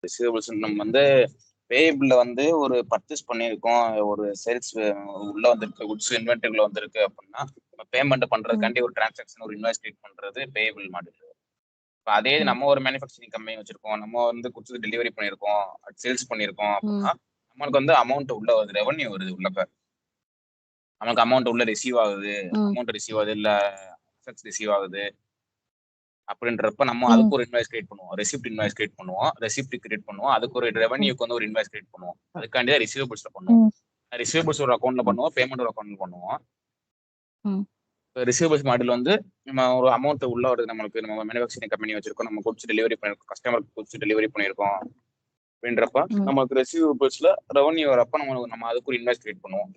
Receivables நம்ம வந்து பேயபிள்ல வந்து ஒரு பர்ச்சேஸ் பண்ணியிருக்கோம், ஒரு சேல்ஸ் உள்ள வந்திருக்கு, குட்ஸ் இன்வென்டரில வந்திருக்கு அப்படின்னா, பேமெண்ட் பண்றதுக்காண்டி ஒரு டிரான்சாக்ஷன் ஒரு இன்வாய்ஸ் கிரியேட் பண்றது பேயபிள் மாடல். இப்ப அதே நம்ம ஒரு மேனுஃபேக்சரிங் கம்பெனி வச்சிருக்கோம், நம்ம வந்து குட்ஸ் டெலிவரி பண்ணியிருக்கோம், சேல்ஸ் பண்ணியிருக்கோம் அப்படின்னா, நம்மளுக்கு வந்து அமௌண்ட் உள்ள வருது, ரெவன்யூ வருது உள்ளக்க. நமக்கு அமௌண்ட் உள்ள ரிசீவ் ஆகுது, அமௌண்ட் ரிசீவ் ஆகுது, இல்ல அசெட்ஸ் ரிசீவ் ஆகுது அப்படின்றப்ப நம்ம அதுக்கு ஒரு இன்வாய்ஸ் கிரியேட் பண்ணுவோம். ரெசிப்ட் இன்வாய்ஸ் கிரியேட் பண்ணுவோம். ரெசிப்ட் கிரியேட் பண்ணுவோம். அதுக்கு ஒரு ரெவன்யூக்கு வந்து ஒரு இன்வாய்ஸ் கிரியேட் பண்ணுவோம். அதுக்காண்டி தான் ரிசீவபிள்ஸ்ல பண்ணுவோம். ரிசீவபிள்ஸ் ஒரு அக்கௌண்ட்ல பண்ணுவோம், பேமெண்ட் ஒரு அக்கௌண்ட்ல பண்ணுவோம். ரிசீவபிள்ஸ் மாடல் வந்து நம்ம ஒரு அமௌண்ட் உள்ள வருது, நம்மளுக்கு நம்ம மேனுஃபேக்சரிங் கம்பெனி வச்சிருக்கோம், நம்ம குட்ஸ் டெலிவரி பண்ணிருக்கோம், கஸ்டமருக்கு குட்ஸ் டெலிவரி பண்ணிருக்கோம் அப்படின்றப்ப நமக்கு ரிசீவபிள்ஸ்ல ரெவன்யூ வரப்ப நம்ம அதுக்கு ஒரு இன்வாய்ஸ் கிரியேட் பண்ணுவோம்.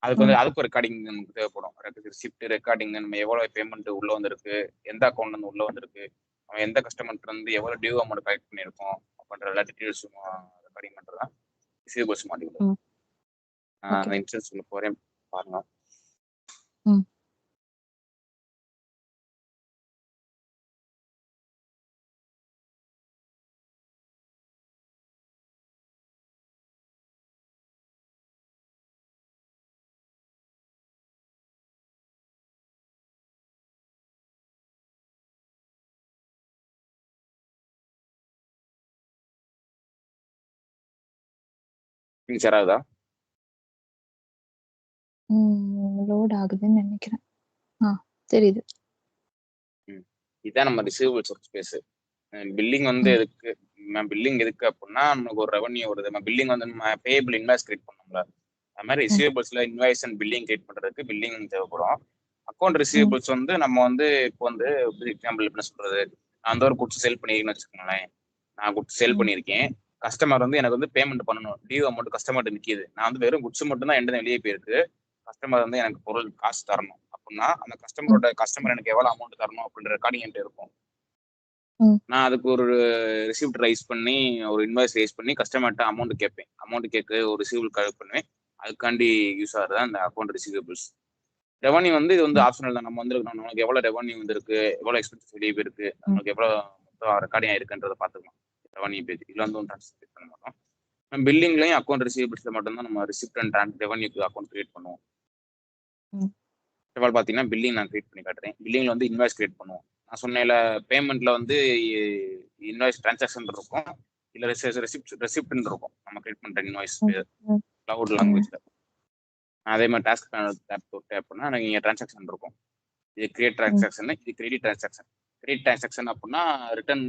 அதுக்கு வந்து அதுக்கு ரெக்கார்டிங் நமக்கு தேவைப்படும். ரிசிப்ட் ரெக்கார்டிங், நம்ம எவ்வளவு பேமெண்ட் உள்ள வந்திருக்கு, எந்த அக்கௌண்ட்ல இருந்து உள்ள வந்திருக்கு, நம்ம எந்த கஸ்டமர்கிட்ட இருந்து எவ்வளவு டியூ அமௌண்ட் கலெக்ட் பண்ணியிருக்கோம் அப்படின்ற எல்லா டீட்டெயில்ஸும் ரெக்கார்டிங் பண்றதுதான் ரிசீவபிள்ஸ் மாடியூல். நான் இன்சூரன்ஸ் சொல்ல போறேன் பாருங்க. ஷேர் ஆகுதா? லோட் ஆகுதுன்னு நினைக்கிறேன். தெரியுது. இதான் நம்ம ரிசீவபிள்ஸ் ஸ்பேஸ். பில்லிங் வந்து எதுக்கு, பில்லிங் எதுக்கு அப்படின்னா நமக்கு ஒரு ரெவன்யூ வருது. நம்ம பில்லிங் வந்து நம்ம பேயபிள் இன்வாய்ஸ் கிரியேட் பண்ணோம்ல, அது மாதிரி ரிசீவபிள்ஸ்ல இன்வாய்ஸ் அண்ட் பில்லிங் கிரியேட் பண்றதுக்கு பில்லிங் தேவைப்படும். அக்கௌண்ட் ரிசீவபிள்ஸ் வந்து நம்ம வந்து இப்போ வந்து எக்ஸாம்பிள் என்ன சொல்றது, நான் வந்து ஒரு குட்ஸ் சேல் பண்ணிருக்கேன்னு வச்சுக்கோங்களேன். நான் குட்ஸ் சேல் பண்ணியிருக்கேன், கஸ்டமர் வந்து எனக்கு வந்து பேமெண்ட் பண்ணணும், டியூ அமௌண்ட் கஸ்டமர்கிட்ட நிற்கிது. நான் வந்து வெறும் குட்ஸ் மட்டும் தான் எந்த வெளியே போயிருக்கு, கஸ்டமர் வந்து எனக்கு பொருள் காசு தரணும் அப்படின்னா அந்த கஸ்டமர் எனக்கு எவ்வளவு அமௌண்ட் தரணும் அப்படின்ற ரெக்கார்டிங் என்கிட்ட இருக்கும். நான் அதுக்கு ஒரு ரிசிப்ட் ரைஸ் பண்ணி ஒரு இன்வாய்ஸ் ரைஸ் பண்ணி கஸ்டமர்கிட்ட அமௌண்ட் கேட்பேன். அமௌண்ட் கேட்க ஒரு ரிசீவபிள் கலெக்ட் பண்ணுவேன். அதுக்காண்டி யூஸ் ஆகுது அந்த அக்கௌண்ட் ரிசீவபிள்ஸ். ரெவன்யூ வந்து இது வந்து ஆப்ஷனல் தான். நம்ம வந்து நமக்கு எவ்வளவு ரெவன்யூ வந்துருக்கு, எவ்வளவு எக்ஸ்பென்சஸ் வெளியே போயிருக்கு, நமக்கு எவ்வளவு மொத்தம் ரெக்கார்டிங் ஆயிருக்குன்றதை பார்த்துக்கலாம். ரெவன்யூ பேஜ் இதுல வந்து ட்ரான்ஸ்ஃபர் பண்ண மாட்டோம். நம்ம பில்லிங்லையும் அக்கௌண்ட் ரிசீவபிள்ஸ்ல மட்டும்தான் நம்ம ரிசிப்ட் அண்ட் ரெவன்யூக்கு அக்கௌண்ட் கிரியேட் பண்ணுவோம். பார்த்தீங்கன்னா பில்லிங் நான் கிரியேட் பண்ணி காட்டுறேன். பில்லிங்ல வந்து இன்வாய்ஸ் கிரியேட் பண்ணுவோம். நான் சொன்னேன்ல, பேமெண்ட்ல வந்து இன்வாய்ஸ் டிரான்சாக்ஷன் இருக்கும், இல்ல ரெசிப்ட்னு இருக்கும். நம்ம கிரியேட் பண்ற இன்வாய்ஸ் கிளவுட் லாங்குவேஜ்ல அதே மாதிரி டாஸ்க் பேனல் டேப் பண்ணா எனக்கு இங்கே டிரான்சாக்ஷன் இருக்கும். இது கிரியேட் டிரான்சாக்ஷன், இது கிரெடிட் டிரான்சாக்ஷன். கிரெடிட் டிரான்சாக்ஷன் அப்படின்னா ரிட்டர்ன்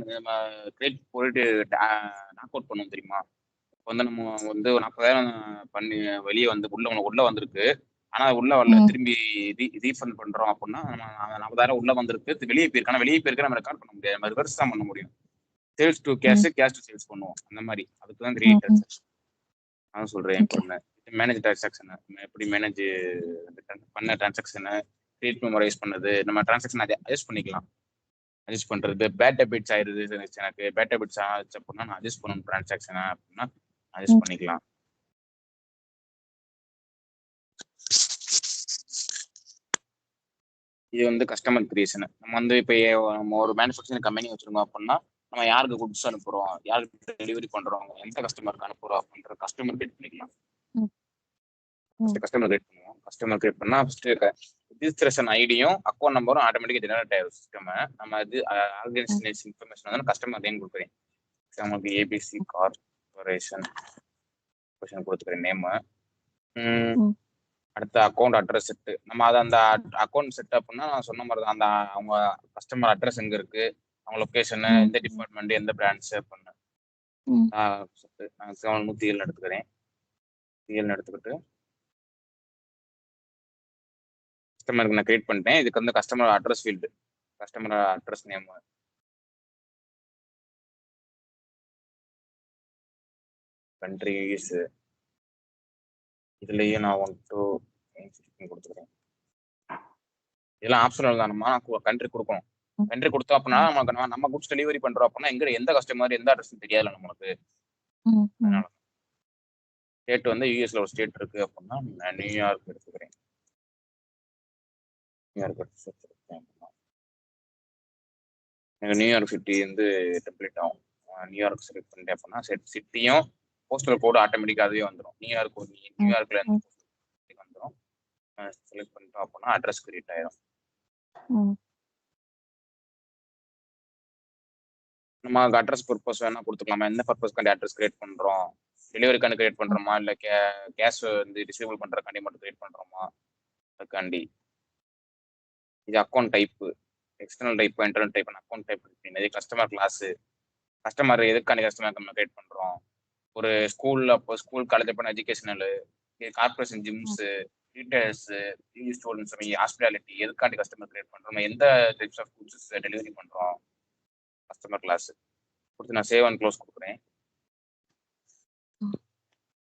கிரெடிட் போயிட்டு நாக் அவுட் பண்ணுவோம் தெரியுமா. வந்து நம்ம வந்து 40,000 பண்ணி வெளியே வந்து உள்ள வந்திருக்கு, ஆனா உள்ள வரல, திரும்பி ரீஃபண்ட் பண்றோம் அப்படின்னா 40,000 உள்ள வந்திருக்கு, வெளியே போயிருக்கு, ஆனா வெளியே போயிருக்கு நம்ம ரெக்கார்ட் பண்ண முடியாது, நம்ம ரிவர்ஸ் தான் பண்ண முடியும். Sales to cash, cash to sales பண்ணுவோம். அந்த மாதிரி அதுக்கு தான் கிரெடிட் டிரான்சாக்ஷன். அதான் சொல்றேன். மேனேஜ் டிரான்சாக்ஷன், எப்படி மேனேஜ் பண்ண டிரான்சாக்ஷனை கிரியேட் மெமரைஸ் பண்ணது, நம்ம டிரான்சாக்ஷன் அட்ஜஸ்ட் பண்ணிக்கலாம். அட்ஜஸ்ட் பண்றது, பேட் டெபிட்ஸ் ஆயிருது எனக்கு, பேட் டெபிட்ஸ் ஆச்சு அப்படின்னா நான் அட்ஜஸ்ட் பண்ணணும் டிரான்சாக்ஷனை அப்படின்னா அட்ஜஸ்ட் பண்ணிக்கலாம். இது வந்து கஸ்டமர் கிரியேஷன். நம்ம வந்து இப்போ நம்ம ஒரு மேனுஃபேக்சரிங் கம்பெனி வச்சிருக்கோம் அப்படின்னா நம்ம யாருக்கு குட்ஸ் அனுப்புறோம், யாருக்கு டெலிவரி பண்றோம், எந்த கஸ்டமருக்கு அனுப்புறோம் அப்படின்ற கஸ்டமர் கிரியேட் பண்ணிக்கலாம். கஸ்டமர் கிரியேட் பண்ணுவோம். கஸ்டமர் கிரியேட் பண்ணா ஃபர்ஸ்ட் ரிஜிஸ்ட்ரேஷன் ஐடியும் அக்கௌண்ட் நம்பரும் ஆட்டோமேட்டிக்கா ஜெனரேட் ஆயிடும் சிஸ்டம். நம்ம இது ஆர்கனைசேஷன் இன்ஃபர்மேஷன் வந்து கஸ்டமர் நேம் கொடுக்குறேன். நமக்கு ஏபிசி கார்பரேஷன் கொடுத்துக்கிறேன் நேம். அடுத்த அக்கௌண்ட் அட்ரஸ் செட். நம்ம அதை அந்த அக்கௌண்ட் செட் அப்படின்னா நான் சொன்ன மாதிரி தான், அந்த அவங்க கஸ்டமர் அட்ரஸ் எங்க இருக்கு, அவங்க லொக்கேஷன், எந்த டிபார்ட்மெண்ட், எந்த பிரான்ச் அப்படின்னு நான் 107 எடுத்துக்கிறேன். 7 எடுத்துக்கிட்டு கஸ்டமருக்கு நான் கிரியேட் பண்ணிட்டேன். இதுக்கு வந்து customer address field, customer address name, countries, இதுலயும் நான் 1 to 16 கொடுத்துக்கிறேன். இதெல்லாம் ஆப்ஷனல் தான். நம்ம கண்ட்ரி கொடுக்கணும். கண்ட்ரி கொடுத்தோம் அப்படின்னா நம்ம குட்ஸ் டெலிவரி பண்றோம் அப்படின்னா எந்த கஸ்டமர் எந்த அட்ரஸ் தெரியாது நம்மளுக்கு. அதனால ஸ்டேட் வந்து யூஎஸ்ல ஒரு ஸ்டேட் இருக்கு அப்படின்னா நான் நியூயார்க் எடுத்துக்கிறேன். நியூயார்க் எடுத்துக்கிறேன். எனக்கு நியூயார்க் சிட்டி வந்து டெம்ப்ளேட் ஆகும். நியூயார்க் செலக்ட் பண்ணிட்டேன் அப்படின்னா சிட்டியும் போஸ்டல் கோடு ஆட்டோமேட்டிக்காக அதுவே வந்துடும். நியூயார்க்ல வந்துடும். செலக்ட் பண்ணிட்டோம் அப்படின்னா அட்ரஸ் கிரியேட் ஆயிடும். நம்ம அட்ரஸ் பர்பஸ் வேணா கொடுத்துக்கலாமா, எந்த பர்பஸ்க்காண்டி அட்ரஸ் கிரியேட் பண்றோம், டெலிவரிக்காண்டி கிரியேட் பண்றோமா, இல்லை கேஷ் வந்து டிஸ்ட்ரிபியூட் பண்றதுக்காண்டி மட்டும் கிரியேட் பண்றோமா, அதுக்காண்டி. இது account type, external type, internal type, account type. இது கஸ்டமர் கிளாஸ், கஸ்டமர் எதுக்காண்டி கஸ்டமர் நம்ம கிரியேட் பண்றோம். ஒரு ஸ்கூல்ல அப்போ ஸ்கூல் காலேஜ் பண்ண educational, corporation gyms, retails, students, hospitality, எதுக்காண்டி கஸ்டமர் கிரியேட் பண்றோம், எந்த டைப்ஸ் ஆஃப் கூட்ஸ் டெலிவரி பண்றோம், கஸ்டமர் கிளாஸ் கொடுத்து நான் சேவ் அண்ட் க்ளோஸ் கொடுக்குறேன்.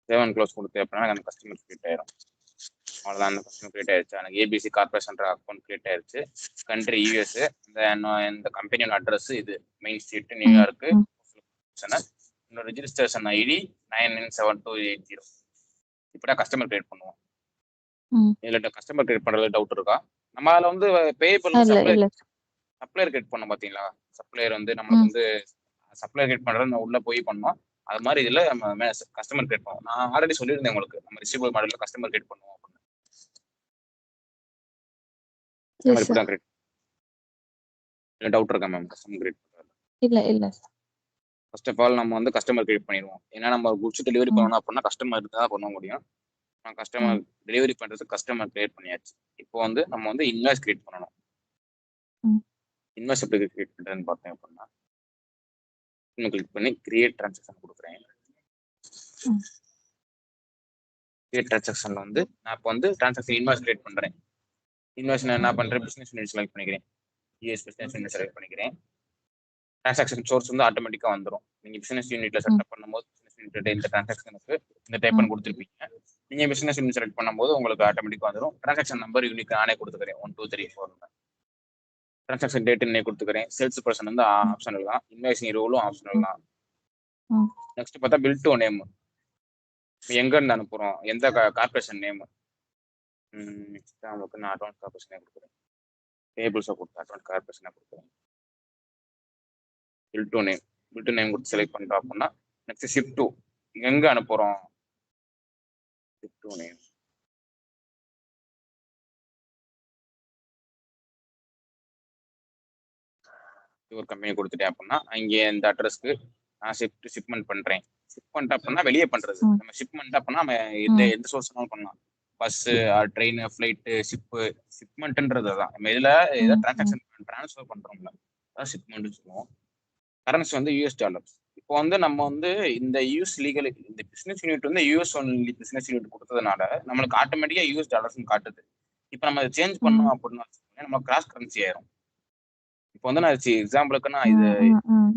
சேவ் அண்ட் க்ளோஸ் கொடுத்து அப்படின்னா எனக்கு கஸ்டமர் கிரியேட் ஆயிரும். அவ்வளோதான், அந்த கஸ்டமர் கிரியேட் ஆயிடுச்சு. எனக்கு ஏபிசி கார்பரேஷன் அக்கௌண்ட் கிரியேட் ஆயிடுச்சு. கண்ட்ரி யூஎஸ், இந்த கம்பெனியோட அட்ரஸ் இது மெயின் ஸ்ட்ரீட் நியூயார்க்கு. என்னோட ரெஜிஸ்ட்ரேஷன் ஐடி 997280. இப்படியா கஸ்டமர் கிரியேட் பண்ணுவோம். இதுல கஸ்டமர் கிரியேட் பண்றது டவுட் இருக்கா? நம்ம அதில் வந்து பேபிள் சப்ளையர் கிரியேட் பண்ணோம் பார்த்தீங்களா. சப்ளையர் வந்து நம்மளுக்கு வந்து சப்ளையர் கிரியேட் பண்றது நம்ம உள்ள போய் பண்ணோம். அது மாதிரி இதுல நம்ம கஸ்டமர் கிரியேட் பண்ணுவோம். நான் ஆல்ரெடி சொல்லியிருந்தேன் உங்களுக்கு, நம்ம ரிசீவபிள் மாடல்ல கஸ்டமர் கிரியேட் பண்ணுவோம் அப்படின்னு. டவுட் இருக்கா மேம் கஸ்டமர் கிரியேட் பண்றது? இல்ல. ஃபர்ஸ்ட் ஆஃப் ஆல் நம்ம வந்து கஸ்டமர் கிரியேட் பண்ணிடுவோம். ஏன்னா நம்ம குட்ஸ் டெலிவரி பண்ணணும் அப்படின்னா கஸ்டமர் தான் பண்ண முடியும். கஸ்டமர் டெலிவரி பண்றது கஸ்டமர் கிரியேட் பண்ணியாச்சு. இப்போ வந்து நம்ம வந்து இன்வாய்ஸ் கிரியேட் பண்ணணும். இன்வாய்ஸ் எப்படி கிரியேட் பண்றதுன்னு பார்த்தேன் அப்படின்னா, இன்னும் கிளிக் பண்ணி கிரியேட் டிரான்சாக்ஷன் கொடுக்குறேன். கிரியேட் டிரான்சாக்ஷன்ல வந்து நான் இப்போ வந்து டிரான்சாக்ஷன் இன்வாய்ஸ் கிரியேட் பண்றேன். இன்வாய்ஸ் நான் என்ன பண்றேன், பிசினஸ் யூனிட் செலக்ட் பண்ணிக்கிறேன். யூஎஸ் பிசினஸ் யூனிட் செலக்ட் பண்ணிக்கிறேன். டிரான்சாக்ஷன் சோர்ஸ் வந்து ஆட்டோமேட்டிக்கா வந்துடும். நீங்க பிசினஸ் யூனிட்ல செட்டப் பண்ணும்போது பிசினஸ் யூனிட் இந்த டிரான்சாக்ஷனுக்கு இந்த டைப் பண்ணி கொடுத்துருப்பீங்க. நீங்க பிசினஸ் யூனிட் செலக்ட் பண்ணும்போது உங்களுக்கு ஆட்டோமேட்டிக்கா வந்துடும். டிரான்சாக்ஷன் நம்பர் யூனிக் நானே கொடுத்துக்கிறேன், 1 2 3 4. டிரான்சாக்ஷன் டேட் இன்னே கொடுத்துக்கிறேன். சேல்ஸ் பர்சன் வந்து ஆப்ஷனல் தான், இன்வாய்சிங் ரோலும் ஆப்ஷனல் தான். நெக்ஸ்ட் பார்த்தா பில் டு நேம், எங்க இருந்து அனுப்புறோம், எந்த கார்பரேஷன் நேம். நமக்கு நான் அட்வான்ஸ் கார்பரேஷனே கொடுக்குறேன். டேபிள்ஸை கொடுத்து அட்வான்ஸ் கார்பரேஷனே கொடுக்குறேன். பில் டு நேம் கொடுத்து செலக்ட் பண்றோம் அப்படின்னா நெக்ஸ்ட் ஷிப் டு, எங்க அனுப்புறோம், ஷிப் டு நேம். ஒரு கம்பெனி கொடுத்துட்டேன் அப்படின்னா அங்கே இந்த அட்ரஸ்க்கு நான் ஷிப்மெண்ட் பண்றேன். ஷிப்மெண்ட் அப்படின்னா வெளியே பண்றது. நம்ம ஷிப்மெண்ட் அப்படின்னா நம்ம எந்த சோர்ஸ்னாலும் பண்ணலாம். பஸ், ட்ரெயின், ஃபிளைட்டு, ஷிப்மெண்ட்ன்றது தான். நம்ம இதுல ஏதாவது டிரான்சாக்ஷன் டிரான்ஸ்ஃபர் பண்றோம்ல, அதான் ஷிப்மெண்ட் சொல்லுவோம். கரன்சி வந்து யூஎஸ் டாலர்ஸ். இப்போ வந்து நம்ம வந்து இந்த யூஎஸ் லீகல், இந்த பிசினஸ் யூனிட் வந்து யூஎஸ் ஒன்லி பிசினஸ் யூனிட் கொடுத்ததுனால நம்மளுக்கு ஆட்டோமேட்டிக்கா யூஎஸ் டாலர்ஸ் காட்டுது. இப்போ நம்ம அதை சேஞ்ச் பண்ணோம் அப்படின்னா நம்ம கிராஸ் கரன்சி ஆயிரும். இப்போ வந்து நான் எக்ஸாம்பிளுக்கு நான் இது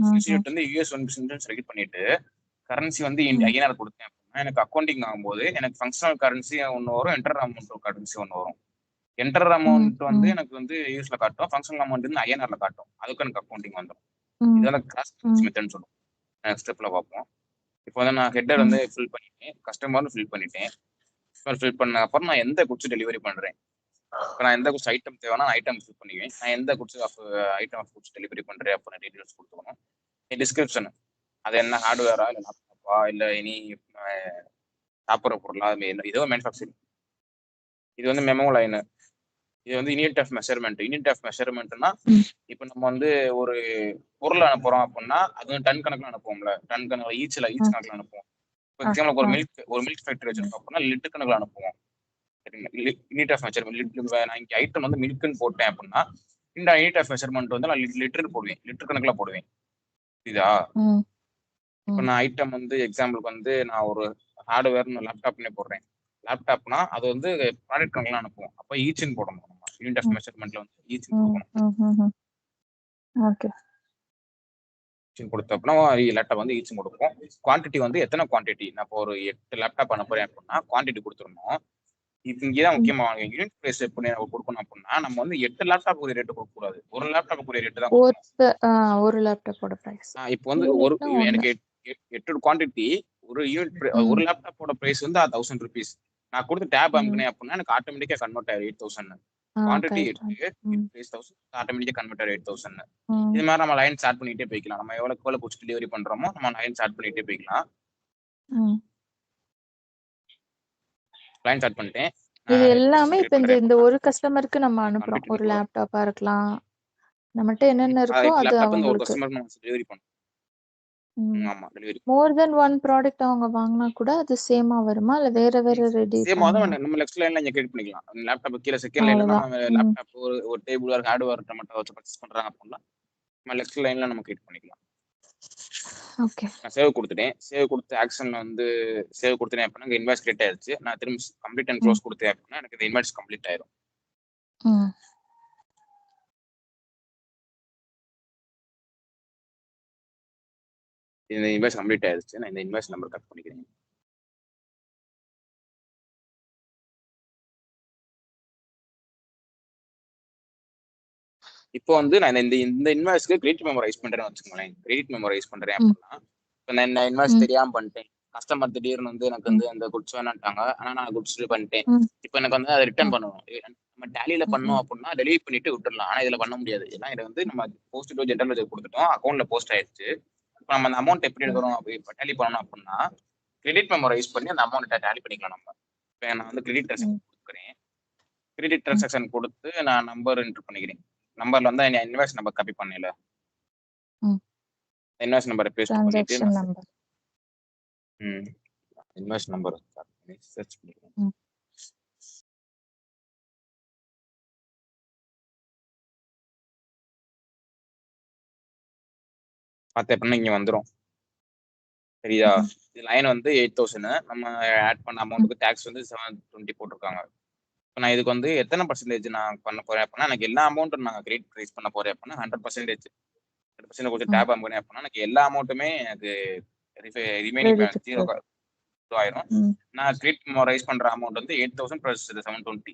பிசினஸ் யூனிட் வந்து யூஎஸ் ஒன் பிசினஸ் செலக்ட் பண்ணிட்டு கரன்சி வந்து ஐஎன்ஆர் கொடுத்தேன் அப்படின்னா எனக்கு அக்கௌண்டிங் ஆகும்போது எனக்கு ஃபங்க்ஷனல் கரன்சி ஒன்று வரும், என்டர் அமௌண்ட் கரன்சி ஒன்று வரும். என்டர் அமௌண்ட் வந்து எனக்கு வந்து யூஎஸ்ல காட்டும், ஃபங்க்ஷனல் அமௌண்ட் வந்து ஐஎன்ஆர்ல காட்டும். அதுக்கு எனக்கு அக்கௌண்டிங் வந்துடும். இதெல்லாம் கிராஸ் கரன்சி மெத்தட்னு சொல்லுவோம். நெக்ஸ்ட் ஸ்டெப்ல பார்ப்போம். இப்போ வந்து நான் ஹெட்டர் வந்து ஃபில் பண்ணிட்டேன், கஸ்டமர்னு ஃபில் பண்ணிட்டேன். ஃபில் பண்ண அப்புறம் நான் எந்த குட்ஸ் டெலிவரி பண்றேன், இப்போ நான் எந்த குட்ஸ் ஐட்டம் தேவைன்னா ஐட்டம் ஃபில் பண்ணிக்குவேன். நான் எந்த goods item of goods delivery பண்றேன் அப்படின்னு டீடைல்ஸ் கொடுத்துக்கணும். டிஸ்கிரிப்ஷன், அது என்ன ஹார்ட்வேரா இல்லை லேப்டாப்பா இல்லை இனி சாப்பிட்ற பொருளா, இதோ மேனுஃபேக்சரிங். இது வந்து மெமோ லைனு, இது வந்து unit of measurement. Unit of மெஷர்மெண்ட்னா இப்போ நம்ம வந்து ஒரு பொருள் அனுப்புறோம் அப்படின்னா அது வந்து டன் கணக்கில் அனுப்புவோம்ல, டன் கணக்கில் ஈச் கணக்கில் அனுப்புவோம். இப்போ எக்ஸாம்பிளுக்கு ஒரு மில்க் ஃபேக்டரி வச்சிருக்கோம் அப்படின்னா லிட்டர் கணக்கில் அனுப்புவோம். Unit of measurement. நான் இங்கே ஐட்டம் வந்து மில்க்குன்னு போட்டேன் அப்படின்னா இந்த யூனிட் ஆஃப் மெஷர்மெண்ட் வந்து நான் லிட்டர் போடுவேன், லிட்டர் கணக்கில் போடுவேன். இதா இப்போ நான் ஐட்டம் வந்து எக்ஸாம்பிளுக்கு வந்து நான் ஒரு ஹார்ட்வேர்னு லேப்டாப்னே போடுறேன். லேப்டாப்னா அது வந்து ப்ராடக்ட் கணக்கில் அனுப்புவோம். அப்போ ஈச்சின்னு போடணும். நம்ம யூனிட் ஆஃப் மெஷர்மெண்ட்ல வந்து ஈச்சின்னு கொடுக்கணும். கொடுத்தப்பனா லேப்டாப் வந்து ஈச்சும் கொடுப்போம். குவான்டிட்டி வந்து எத்தனை குவான்டிட்டி, நான் இப்போ ஒரு 8 லேப்டாப் அனுப்புறேன் அப்படின்னா குவான்டிட்டி கொடுத்துருந்தோம். இப்போ இங்கேதான் முக்கியமான யூனிட் பிரைஸ் எப்படி கொடுக்கணும் அப்படின்னா நம்ம வந்து 8 லேப்டாப் ஒரு ரேட்டு கொடுக்கக்கூடாது, ஒரு லேப்டாப் ஒரு ரேட்டு தான். ஒரு லேப்டாப்போட பிரைஸ். இப்போ வந்து ஒரு எனக்கு 8 குவான்டிட்டி ஒரு யூனிட், ஒரு லேப்டாப்போட பிரைஸ் வந்து 1000 rupees. நான் கொடுத்து டேப் அனுப்புனேன் அப்படின்னா எனக்கு ஆட்டோமேட்டிக்கா கன்வெர்ட் ஆயிரும் 8000. Quantity correct. இருக்கு ம். 8,000 ஆட்டோமேட்டிக்கா கன்வெர்ட் 8,000. ம். இது மாதிரி நம்ம லைன் ஸ்டார்ட் பண்ணிட்டே போய்க்கலாம். நம்ம எவ்வளவுக்கு எவ்வளவு குட்ஸ் டெலிவரி பண்றோமோ நம்ம லைன் ஸ்டார்ட் பண்ணிட்டே போய்க்கலாம். ம். லைன் ஸ்டார்ட் பண்ணிட்டேன். இது எல்லாமே இப்ப இந்த பண்றேன் ஒரு கஸ்டமருக்கு நம்ம அனுப்புறோம். ஒரு லேப்டாப்பா இருக்கலாம். நம்மகிட்ட என்னென்ன இருக்கோ அது லேப்டாப் வந்து ஒரு அவங்களுக்கு. கஸ்டமருக்கு நம்ம டெலிவரி பண்ணுவோம். ஆமா டெலிவரி மோர் தென் ஒன் ப்ராடக்ட் அவங்க வாங்கினா கூட அது சேமா வருமா இல்ல வேற வேற ரெடி சேம் அதான் நம்ம நெக்ஸ்ட் லைன்ல இங்க கிரியேட் பண்ணிக்கலாம். லேப்டாப் கீழ செகண்ட் லைன்ல நம்ம லேப்டாப் ஒரு டேபிள் ஒரு ஹார்ட்வேர் மட்டும் வச்சு பர்ச்சேஸ் பண்றாங்க அப்படின்னா நம்ம நெக்ஸ்ட் லைன்ல நம்ம கிரியேட் பண்ணிக்கலாம். ஓகே. நான் சேவ் கொடுத்துட்டேன். சேவ் கொடுத்து ஆக்ஷன்ல வந்து சேவ் கொடுத்தேன் அப்படின்னா இங்க இன்வாய்ஸ் கிரியேட் ஆயிருச்சு. நான் திரும்ப கம்ப்ளீட் அண்ட் க்ளோஸ் கொடுத்தேன் அப்படின்னா எனக்கு இந்த இன்வாய்ஸ் கம்ப்ளீட் ஆயிரும். இந்த இன்வாய்ஸ் கம்ப்ளீட் ஆயிருச்சு. நான் இந்த இன்வாய்ஸ் நம்பர் கட் பண்ணிக்கிறேன். இப்போ வந்து நான் இந்த இன்வாய்ஸ்க்கு கிரெடிட் மெமோ ரைஸ் பண்றேன்னு வச்சுக்கோங்களேன். கிரெடிட் மெமோ ரைஸ் பண்றேன் அப்படின்னா இப்போ நான் இந்த இன்வாய்ஸ் தெரியாம பண்ணிட்டேன். கஸ்டமர் திடீர்னு வந்து எனக்கு வந்து அந்த குட்ஸ் வேணாட்டாங்க. ஆனா நான் குட்ஸ் பண்ணிட்டேன். இப்போ எனக்கு வந்து அதை ரிட்டர்ன் பண்ணணும். நம்ம டேலியில பண்ணோம் அப்படின்னா டெலிவரி பண்ணிட்டு விட்டுடலாம். ஆனா இதுல பண்ண முடியாது. ஏன்னா இதை வந்து நம்ம போஸ்ட் டூ ஜென்ரல் லெட்ஜர் கொடுத்துட்டோம். அக்கௌண்ட்ல போஸ்ட் ஆயிடுச்சு. இப்போ நம்ம அந்த அமௌண்ட் எப்படி எடுக்கிறோம் இப்போ டேலி பண்ணணும் அப்படின்னா கிரெடிட் மெமோ ரைஸ் பண்ணி அந்த அமௌண்ட்டை டேலி பண்ணிக்கலாம் நம்ம. இப்போ நான் வந்து கிரெடிட் டிரான்சாக்ஷன் கொடுக்குறேன். கிரெடிட் டிரான்சாக்ஷன் கொடுத்து நான் நம்பர் என்டர் பண்ணிக்கிறேன். நம்பர்ல வந்து இன்வாய்ஸ் நம்பர் காப்பி பண்ணல. இன்வாய்ஸ் நம்பரை பேஸ்ட் பண்ணிட்டு இன்வாய்ஸ் நம்பர் சர்ச் பண்ணிக்கிறேன். பார்த்தேன் அப்படின்னா இங்க வந்துடும். சரியா? இது லைன் வந்து 8,000 நம்ம ஆட் பண்ண அமௌண்ட்டுக்கு டேக்ஸ் வந்து 720 போட்டிருக்காங்க. இப்போ நான் இதுக்கு வந்து எத்தனை பர்சன்டேஜ் நான் பண்ண போறேன் அப்படின்னா எனக்கு எல்லா அமௌண்ட்டும் நான் கிரெடிட் ரைஸ் பண்ண போறேன் அப்படின்னா 100% 100% கொஞ்சம் டேப் பண்ணேன் அப்படின்னா எனக்கு எல்லா அமௌண்ட்டுமே எனக்கு ரிமைனிங் 0 ஆயிரும். நான் கிரெடிட் ரைஸ் பண்ற அமௌண்ட் வந்து 8,000 + 720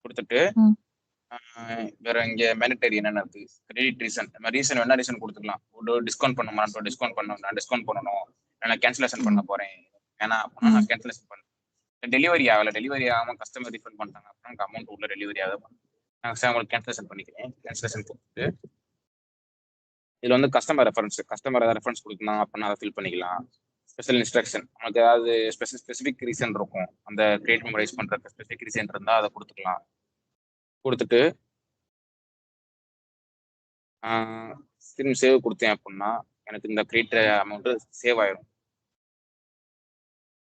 கொடுத்துட்டு வேற இங்க மேனிட்டரி என்னென்ன இருக்கு கிரெடிட் ரீசன் வேணா ரீசன் கொடுத்துக்கலாம். ஒரு டிஸ்கவுண்ட் பண்ணணுமா டிஸ்கவுண்ட் பண்ணணும் நான் டிஸ்கவுண்ட் பண்ணணும் நான் கேன்சலேஷன் பண்ண போறேன் ஏன்னா அப்படின்னா நான் கேன்சலேஷன் பண்ணேன். டெலிவரி ஆகல டெலிவரி ஆகாம கஸ்டமர் ரீஃபண்ட் பண்ணிட்டாங்க அப்படின்னா எனக்கு அமௌண்ட் உள்ள டெலிவரி ஆகுது. நான் உங்களுக்கு கேன்சலேஷன் பண்ணிக்கிறேன். கேன்சலேஷன் கொடுத்துட்டு இதுல வந்து கஸ்டமர் ஏதாவது ரெஃபரன்ஸ் கொடுக்கணும் அப்படின்னா அதை ஃபில் பண்ணிக்கலாம். ஸ்பெஷல் இன்ஸ்ட்ரக்ஷன் நமக்கு ஏதாவது ஸ்பெசிஃபிக் ரீசன் இருக்கும். அந்த கிரெடிட் மெமோ ரைஸ் பண்றதுக்கு ஸ்பெசிஃபிக் ரீசன் இருந்தா அதை கொடுத்துக்கலாம். கொடுத்துட்டு திரும்ப சேவ் கொடுத்தேன் அப்படின்னா எனக்கு இந்த கிரெடிட் அமௌண்ட் சேவ் ஆயிரும்.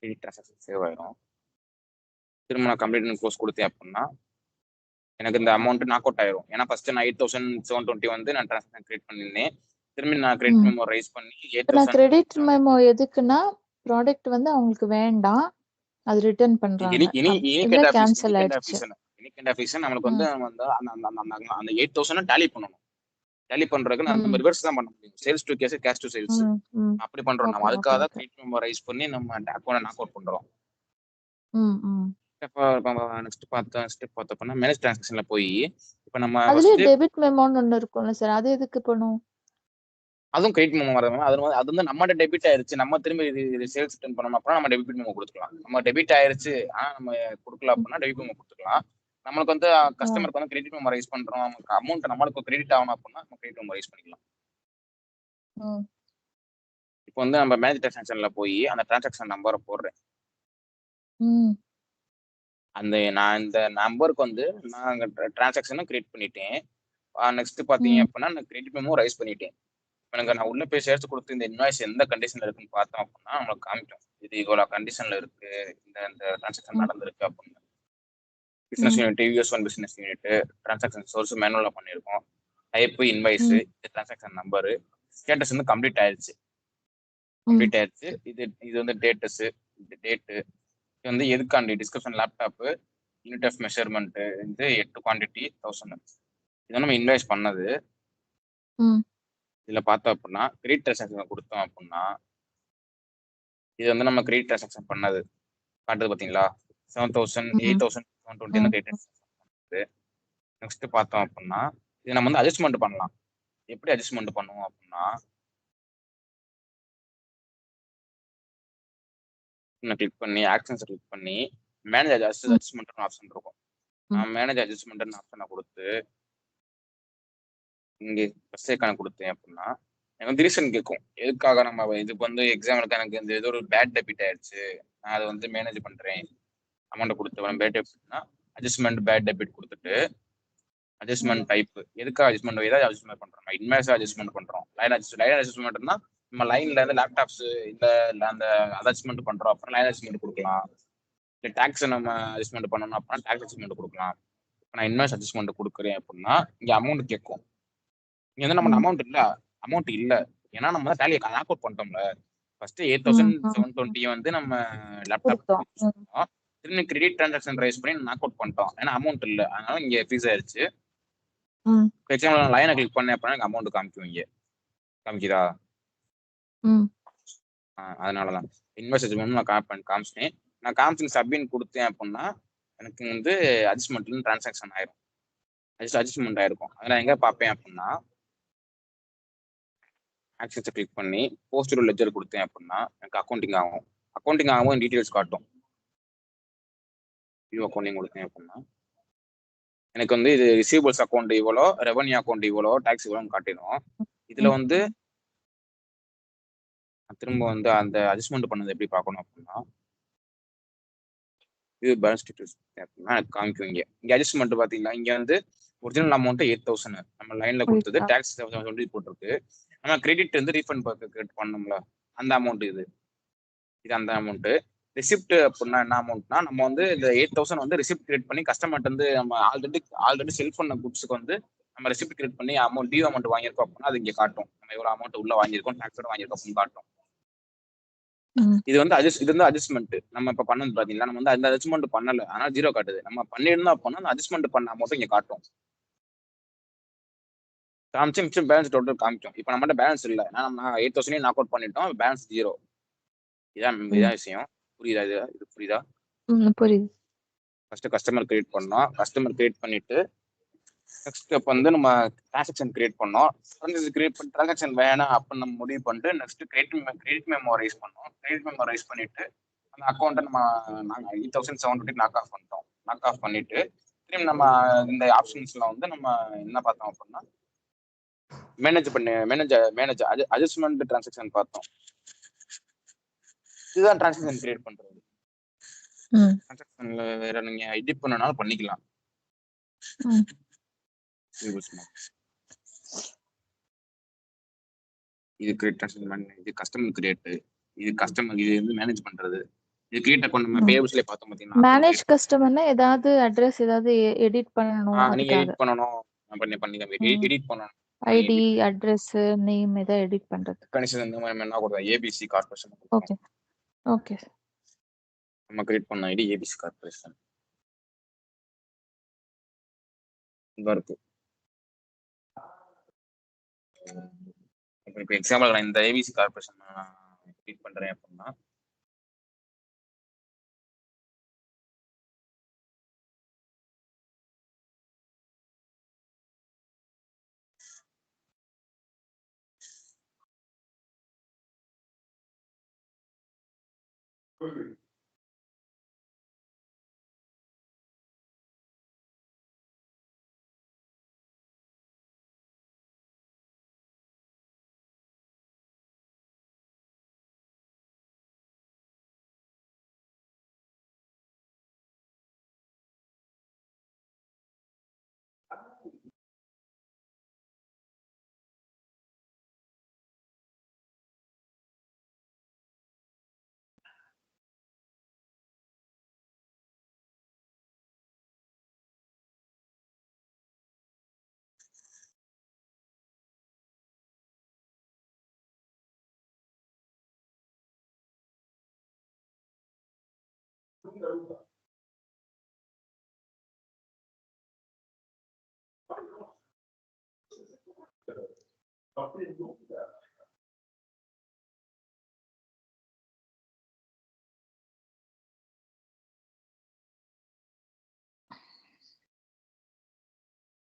கிரெடிட் டிரான்சாக்ஷன் சேவ் ஆயிரும். திரும்ப நான் கம்ப்ளீட் அண்ட் க்ளோஸ் கொடுத்தேன் அப்படின்னா எனக்கு இந்த அமௌண்ட் நாக் அவுட் ஆயிரும். ஏன்னா ஃபர்ஸ்ட் நான் 8,720 வந்து நான் டிரான்சாக்ஷன் கிரியேட் பண்ணிருந்தேன். திரும்பி நான் கிரெடிட் மெமோ ரைஸ் பண்ணி 8,000 கிரெடிட் மெமோ எதுக்குன்னா ப்ராடக்ட் வந்து அவங்களுக்கு வேண்டாம் அது ரிட்டர்ன் பண்றாங்க. இல்ல கேன்சல் ஆயிடுச்சு. நம்மளுக்கு வந்து அந்த 8,000 டேலி பண்ணணும். டேலி பண்றதுக்கு நம்ம ரிவர்ஸ் தான் பண்ண முடியும். Sales to cash to sales அப்படி பண்றோம். நம்ம அதுக்காக தான் கிரெடிட் மெமோ ரைஸ் பண்ணி நம்ம அக்கௌண்ட்டை நாக் அவுட் பண்றோம். நெக்ஸ்ட் பார்த்தோம்னா மேனேஜ் டிரான்சாக்ஷன்ல போய் இப்போ நம்ம அதுலயே டெபிட் மெமோன்னு ஒன்னு இருக்கும்ல சார் அது எதுக்கு பண்ணும்? அதுவும் கிரெடிட் மெமோ வரணும். அது வந்து நம்ம டெபிட் ஆயிருச்சு நம்ம திரும்பி இது சேல்ஸ் ரிட்டர்ன் பண்ணணும் அப்படின்னா நம்ம டெபிட் மெமோ கொடுத்துக்கலாம். நம்ம டெபிட் ஆயிருச்சு ஆனா நம்ம கொடுக்கல அப்படின்னா டெபிட் மெமோ கொடுத்துக்கலாம். நம்மளுக்கு வந்து கஸ்டமருக்கு வந்து கிரெடிட் மெமோ ரைஸ் பண்றோம் நமக்கு அமௌண்ட் நம்மளுக்கு கிரெடிட் ஆகணும் அப்படின்னா நம்ம கிரெடிட் மெமோ ரைஸ் பண்ணிக்கலாம். இப்போ வந்து நம்ம மேனேஜ் டிரான்சாக்ஷன்ல போய் அந்த டிரான்சாக்ஷன் நம்பரை போடுறேன். நான் இந்த நம்பருக்கு வந்து நான் டிரான்சாக்ஷனும் கிரியேட் பண்ணிட்டேன். நெக்ஸ்ட் பாத்தீங்க அப்படின்னா நான் கிரெடிட் மெமோ ரைஸ் பண்ணிட்டேன். எனக்கு நான் உள்ள போய் சேர்த்து கொடுத்து இந்த இன்வாய்ஸ் எந்த கண்டிஷன்ல இருக்குன்னு பார்த்தோம் அப்படின்னா நம்மளுக்கு காமிக்கும். இது இவ்வளவு கண்டிஷன்ல இருக்கு இந்த டிரான்சாக்ஷன் நடந்திருக்கு அப்படின்னு. Business unit US1 business unit transaction source மேனுவலா பண்ணியிருக்கோம். Type invoice transaction number status வந்து கம்ப்ளீட் ஆயிடுச்சு. இது வந்து டேட்டஸ் டேட்டு இது வந்து எதுக்காண்டி description laptop unit of measurement வந்து 8 குவான்டிட்டி 1000 இதை நம்ம இன்வாய்ஸ் பண்ணது. இதுல பார்த்தோம் அப்படின்னா கிரெடிட் டிரான்சாக்ஷன் கொடுத்தோம் அப்படின்னா இது வந்து நம்ம கிரெடிட் டிரான்சாக்ஷன் பண்ணது காட்டுது பாத்தீங்களா 7,000 8,720 கிரெடிட். நெக்ஸ்ட் பார்த்தோம் அப்படின்னா இது நம்ம வந்து அட்ஜஸ்ட்மெண்ட் பண்ணலாம். எப்படி அட்ஜஸ்ட்மெண்ட் பண்ணுவோம் அப்படின்னா கிளிக் பண்ணி ஆக்ஷன்ஸ் கிளிக் பண்ணி மேனேஜ் அட்ஜஸ்ட்மெண்ட் ஆப்ஷன் இருக்கும். நான் மேனேஜ் அட்ஜஸ்ட்மெண்ட் ஆப்ஷனை கொடுத்து இங்கே ஃபர்ஸ்ட் கணக்கு கொடுத்தேன் அப்படின்னா எனக்கு வந்து ரீசன் கேட்கும். எதுக்காக நம்ம இதுக்கு வந்து எக்ஸாம்பிளுக்கு எனக்கு இந்த ஏதோ ஒரு பேட் டெபிட் ஆயிடுச்சு, நான் அதை வந்து மேனேஜ் பண்றேன், அமௌண்ட் கொடுத்து பேட் டெபிட்னா அட்ஜஸ்ட்மெண்ட் பேட் டெபிட் கொடுத்துட்டு அட்ஜஸ்ட்மெண்ட் டைப் எதுக்காக அட்ஜஸ்ட்மெண்ட் ஏதாவது அட்ஜஸ்ட்மெண்ட் பண்றோம், இன்வாய்ஸ் அட்ஜஸ்ட்மெண்ட் பண்றோம், லைன் அட்ஜஸ்ட்மெண்ட்னா நம்ம லைன்ல இருந்து லேப்டாப்ஸ் இல்ல அந்த அட்ஜஸ்ட்மெண்ட் பண்றோம் அப்புறம் லைன் அட்ஜஸ்ட்மெண்ட் கொடுக்கலாம். இல்லை டேக்ஸ் நம்ம அட்ஜஸ்ட்மெண்ட் பண்ணணும் அப்படின்னா டேக்ஸ் அட்ஜஸ்ட்மெண்ட் கொடுக்கலாம். நான் இன்வாய்ஸ் அட்ஜஸ்ட்மெண்ட் கொடுக்குறேன் அப்படின்னா இங்க அமௌண்ட் கேட்கும். இங்க வந்து நம்ம அமௌண்ட் இல்ல ஏன்னா நம்ம தான் டேலியை நாக் அவுட் பண்ணிட்டோம்ல. ஃபர்ஸ்ட் 8720 வந்து நம்ம லேப்டாப் திரும்பி கிரெடிட் டிரான்சாக்ஷன் ரைஸ் பண்ணி நாக் அவுட் பண்ணிட்டோம். ஏன்னா அமௌண்ட் இல்ல, அதனால இங்க ஃப்ரீஸ் ஆயிருச்சு. எக்ஸாம்பிள் லைனை கிளிக் பண்ணேன் அப்படின்னா அமௌண்ட் காமிக்கும். இங்க காமிக்குதா? அதனாலதான் இன்வெஸ்ட் நான் காமிச்சிட்டேன். நான் காமிச்சு சப்மிட் கொடுத்தேன் அப்படின்னா எனக்கு வந்து அட்ஜஸ்ட்மெண்ட்ல டிரான்சாக்ஷன் ஆயிரும், அட்ஜஸ்ட்மெண்ட் ஆயிருக்கும். அதெல்லாம் எங்க பார்ப்பேன் அப்படின்னா ஆக்சன்ஸை கிளிக் பண்ணி போஸ்ட் லெட்ஜர் கொடுத்தேன் அப்படின்னா எனக்கு அக்கௌண்டிங் ஆகும் டீட்டெயில்ஸ் காட்டும். வியூ அக்கௌண்டிங் கொடுத்தேன் அப்படின்னா எனக்கு வந்து இது ரிசீவபிள்ஸ் அக்கௌண்ட் இவ்வளோ, ரெவன்யூ அக்கௌண்ட் இவ்வளோ, டாக்ஸ் இவ்வளோன்னு காட்டிடும். இதுல வந்து திரும்ப வந்து அந்த அட்ஜஸ்ட்மெண்ட் பண்ணது எப்படி பார்க்கணும் அப்படின்னா இது பேலன்ஸ் டீட்டெயில்ஸ் அப்படின்னா எனக்கு காமிக்கும். இங்க அட்ஜஸ்ட்மெண்ட் பார்த்தீங்கன்னா இங்க வந்து ஒரிஜினல் அமௌண்ட் 8000 நம்ம லைன்ல கொடுத்தது, டாக்ஸ் போட்டிருக்கு. நம்ம கிரெடிட் வந்து ரீஃபண்ட் பண்ணோம்ல அந்த அமௌண்ட் இது அந்த அமௌண்ட். ரிசிப்ட் அப்படின்னா என்ன அமௌண்ட்னா நம்ம வந்து இந்த 8000 வந்து ரிசிப்ட் கிரியேட் பண்ணி கஸ்டமர்ட் வந்து நம்ம ஆல்ரெடி செல் பண்ண குட்ஸுக்கு வந்து நம்ம ரிசிப்ட் கிரியேட் பண்ணி அமௌண்ட் டியூ அமௌண்ட் வாங்கியிருக்கோம் அப்படின்னா அது இங்க காட்டும். நம்ம எவ்வளவு அமௌண்ட் உள்ள வாங்கியிருக்கோம், டாக்ஸோட வாங்கியிருக்கோம் அப்படின்னு காட்டும். இது வந்து அட்ஜஸ்ட்மெண்ட் நம்ம இப்ப பண்ணது பாத்தீங்கன்னா நம்ம வந்து அந்த அட்ஜஸ்ட்மெண்ட் பண்ணல, ஆனால் 0 காட்டுது. நம்ம பண்ணிருந்தோம் அப்படின்னா அந்த அட்ஜஸ்ட்மெண்ட் பண்ண அமௌண்ட் இங்க காட்டும். காமிச்சு மிச்சம் பேலன்ஸ் டோட்டல் காமிக்கும். இப்போ நம்மகிட்ட பேலன்ஸ் இல்லை, நம்ம 8000 நாக் அவுட் பண்ணிட்டோம், பேலன்ஸ் 0. இதான் விஷயம். புரியுதா? இது புரியுதா? புரியுது. ஃபர்ஸ்ட் கஸ்டமர் கிரியேட் பண்ணோம், கஸ்டமர் கிரியேட் பண்ணிட்டு நெக்ஸ்ட் அப்போ வந்து நம்ம டிரான்சாக்ஷன் கிரியேட் பண்ணோம். டிரான்சாக்ஷன் வேணாம் அப்படின்னு நம்ம முடிவு பண்ணிட்டு நெக்ஸ்ட் கிரெடிட் மெமோ ரைஸ் பண்ணோம். கிரெடிட் மெமோ ரைஸ் பண்ணிட்டு அந்த அக்கௌண்ட்டை நாங்கள் 8720 நாக் ஆஃப் பண்ணிட்டோம். நாக் ஆஃப் பண்ணிட்டு திரும்பி நம்ம இந்த ஆப்ஷன்ஸ்ல வந்து நம்ம என்ன பார்த்தோம் அப்படின்னா மேனேஜ் அட்ஜஸ்ட்மெண்ட் டிரான்சாக்ஷன் பார்த்தோம். இதுதான் டிரான்சாக்ஷன் கிரியேட் பண்றது. டிரான்சாக்ஷன்ல வேற நீங்க எடிட் பண்ணனாலும் பண்ணிக்கலாம். இது கிரியேட் டிரான்சாக்ஷன், இது கஸ்டமர் கிரியேட், இது கஸ்டமர் இது வந்து மேனேஜ் பண்றது. இது கிரியேட் அக்கவுண்ட் நம்ம பேயபிள்ஸ்ல பார்த்தோம் பாத்தீங்கன்னா மேனேஜ் கஸ்டமர்னா ஏதாவது அட்ரஸ் ஏதாவது எடிட் பண்ணனும், நீங்க எடிட் பண்ணனும், எடிட் பண்ணனும். ஐடி அட்ரஸ் நேம் ஏதாவது எடிட் பண்றது கண்டிஷன் இந்த மாதிரி என்ன கொடுத்தா ஏபிசி கார்ப்பரேஷன். ஓகே ஓகே நம்ம கிரியேட் பண்ண ஐடி ஏபிசி கார்ப்பரேஷன் இருக்கு. இப்போ எக்ஸாம்பிள் நான் இந்த ஏபிசி கார்ப்பரேஷன் நான் கிரியேட் பண்றேன் அப்படின்னா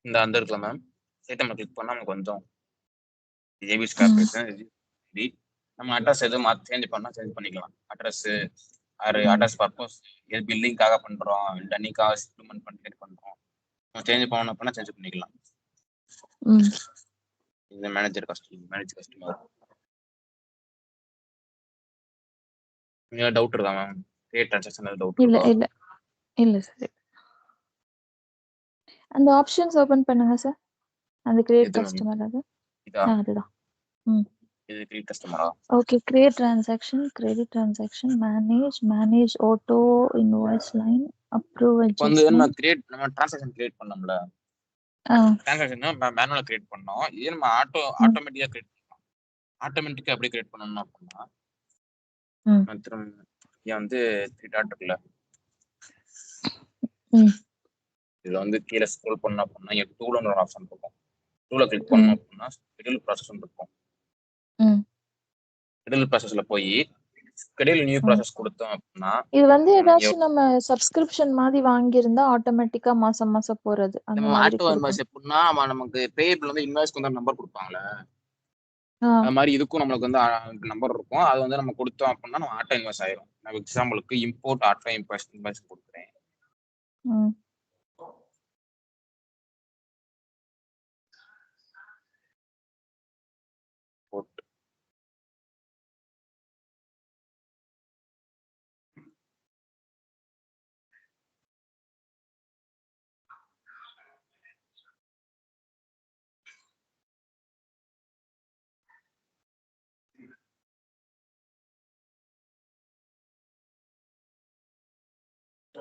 இந்த அந்த இருக்குல்ல மேம், நம்ம கிளிக் பண்ணா நமக்கு கொஞ்சம் ஏபிசி கார்ப்பரேஷன் நம்ம அட்ரஸ் எதுவும் சேஞ்ச் பண்ணா சேஞ்ச் பண்ணிக்கலாம். அட்ரஸ் பர்பஸ் பில்லிங்காக பண்றோம், டன்னிக்காக செட்டில்மெண்ட் பண்ணிட்டு பண்றோம், சேஞ்ச் பண்ணணும் அப்படின்னா சேஞ்ச் பண்ணிக்கலாம். இந்த மேனேஜ் கஸ்டமர் டவுட் இருக்கா மேம்? கிரியேட் ட்ரான்சாக்ஷன் டவுட் இல்ல இருக்கா? இல்ல இல்ல சார். அந்த ஆப்ஷன்ஸ் ஓபன் பண்ணுங்க சார். அந்த கிரியேட் கஸ்டமர் அதுதான். இது கிரியேட் கஸ்டமரா? Okay, create transaction, credit transaction, manage auto invoice line, approve நம்ம அட்ஜஸ்ட்மென்ட். நம்ம ட்ரான்சாக்ஷன் கிரியேட் பண்ணோம்ல, ட்ரான்சாக்ஷன் மேனுவலா கிரியேட் பண்ணோம். இது நம்ம ஆட்டோமேட்டிக்கா கிரியேட் பண்ணலாம். ஆட்டோமேட்டிக்கா எப்படி கிரியேட் பண்ணணும் அப்படின்னா வந்து 3 டாட் இருக்குல்ல, இதுல வந்து கீழே ஸ்க்ரோல் பண்ணோம் அப்படின்னா டூல்னு ஒரு ஆப்ஷன் இருக்கும். டூல கிளிக் பண்ணோம் அப்படின்னா ஸ்கெடியூல் ப்ராசஸ் இருக்கும். ஸ்கெடியூல் ப்ராசஸ்ல போய் ஸ்கெடியூல் நியூ ப்ராசஸ் கொடுத்தோம் அப்படின்னா இது வந்து ஏதாச்சும் நம்ம சப்ஸ்கிரிப்ஷன் மாதிரி வாங்கியிருந்தா ஆட்டோமேட்டிக்கா மாசம் மாசம் போறது அந்த நம்ம மாதிரி ஆட்டோ இன்வாய்ஸ் எப்படின்னா நமக்கு பேபிள் வந்து இன்வாய்ஸ்க்கு வந்து நம்பர் கொடுப்பாங்களே, அது மாதிரி இதுக்கும் நம்மளுக்கு வந்து நம்பர் இருக்கும். அது வந்து நம்ம கொடுத்தோம் அப்படின்னா நம்ம ஆட்டோ இன்வாய்ஸ் ஆயிரும். நான் எக்ஸாம்பிளுக்கு இம்போர்ட் ஆட்டோ இன்வாய்ஸ் கொடுக்குறேன்.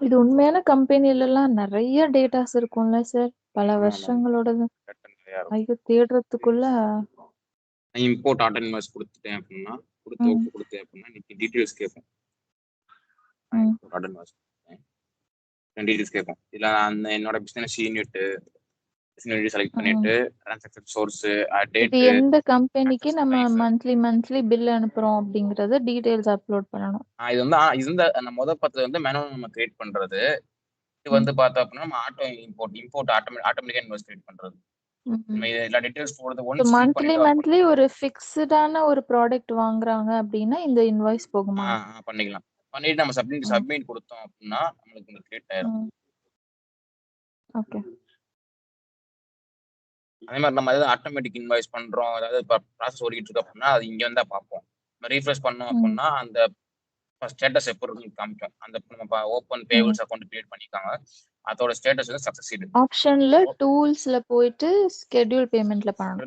இது உண்மையான கம்பெனில எல்லாம் நிறைய டேட்டாஸ் இருக்கும்ல சார், பல வருஷங்களோடது. ஐயோ, தேடுறதுக்குள்ள இம்போர்ட் ஆட்டோ இன்வாய்ஸ் கொடுத்துட்டேன் அப்படின்னா கொடுத்தேன் அப்படின்னா இன்னைக்கு டீடைல்ஸ் கேட்போம். ஆட்டோ இன்வாய்ஸ் டீடைல்ஸ் கேட்போம். இதுல அந்த என்னோட பிசினஸ் யூனிட் செலக்ட் பண்ணிட்டு டிரான்சாக்ஷன் சோர்ஸ், டேட், எந்த கம்பெனிக்கு நம்ம மந்த்லி பில் அனுப்புறோம் அப்படிங்கறது டீடைல்ஸ் அப்லோட் பண்ணணும். இது வந்து நம்ம முதல் பத்துல வந்து மேனுவல் நம்ம கிரியேட் பண்றது. இது வந்து பார்த்தா அப்படின்னா நம்ம ஆட்டோ இம்போர்ட் ஆட்டோமேட்டிக்கா இன்வாய்ஸ் கிரியேட் பண்றது. நம்ம எல்லா டீடைல்ஸ் போடுறது ஒன்ஸ் மந்த்லி ஒரு ஃபிக்ஸ்டான ஒரு ப்ராடக்ட் வாங்குறாங்க அப்படின்னா இந்த இன்வாய்ஸ் போகுமா? பண்ணிக்கலாம். பண்ணிட்டு நம்ம சப்மிட் கொடுத்தோம் அப்படின்னா நம்மளுக்கு கிரியேட் ஆயிரும். ஓகே. அதே மாதிரி நம்ம ஏதாவது ஆட்டோமேட்டிக் இன்வாய்ஸ் பண்றோம், அதாவது ப்ராசஸ் ஓடிக்கிட்டு இருக்கு அப்படின்னா அது இங்க வந்தா பார்ப்போம். நம்ம ரீஃப்ரெஷ் பண்ணோம் அப்படின்னா அந்த ஸ்டேட்டஸ் எப்போ இருக்குன்னு காமிக்கும். அந்த நம்ம ஓப்பன் பேபிள்ஸ் அக்கௌண்ட் கிரியேட் பண்ணிருக்காங்க, அதோட ஸ்டேட்டஸ் வந்து சக்சஸீடு. ஆப்ஷன்ல டூல்ஸ்ல போயிட்டு ஸ்கெட்யூல் பேமெண்ட்ல பண்ணணும்.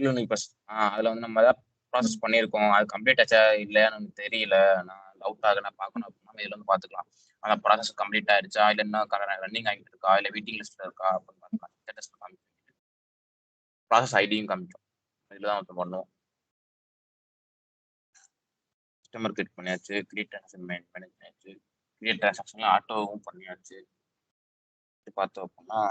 அதுல வந்து நம்ம ஏதாவது ப்ராசஸ் பண்ணியிருக்கோம், அது கம்ப்ளீட் ஆச்சா இல்லையான்னு எனக்கு தெரியல, நான் டவுட் ஆக நான் பார்க்கணும் அப்படின்னா இதுல வந்து பார்த்துக்கலாம். அந்த ப்ராசஸ் கம்ப்ளீட் ஆயிடுச்சா, இல்லை என்ன ரன்னிங் ஆகிட்டு இருக்கா, இல்லை வெயிட்டிங் லிஸ்ட்ல இருக்கா அப்படின்னு பார்க்கலாம். ஸ்டேட்டஸ் காமிக்கும், ப்ராசஸ் ஐடியும் காமிக்கும். இதுல தான் வந்து பண்ணுவோம். கஸ்டமர் கிரியேட் பண்ணியாச்சு, கிரியேட் ட்ரான்சாக்ஷன் மேனேஜ் பண்ணியாச்சு, கிரியேட் ட்ரான்சாக்ஷன்ல ஆட்டோவும் பண்ணியாச்சு. பார்த்தோம் அப்படின்னா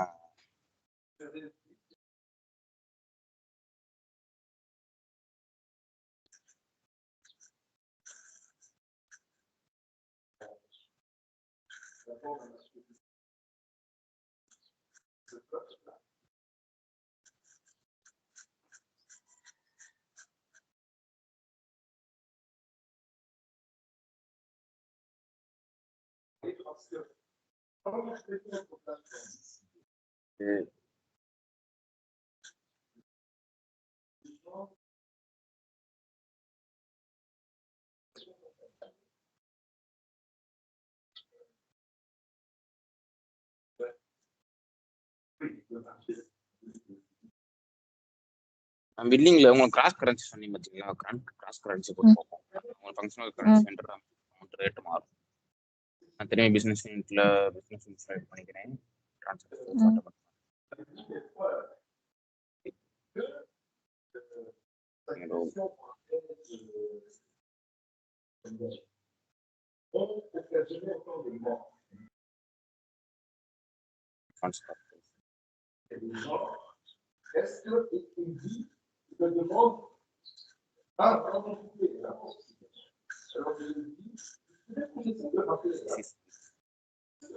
பில்லிங்ல உங்களுக்கு கிராஸ் கரன்சி சொன்னீங்க பார்த்தீங்களா, கிராஸ் கரன்சி போட்டு பார்ப்போம். உங்களுக்கு functional currency centre amount rate மாறும். நான் திரும்பி பிசினஸ் யூனிட்ல செலக்ட் பண்ணிக்கிறேன்.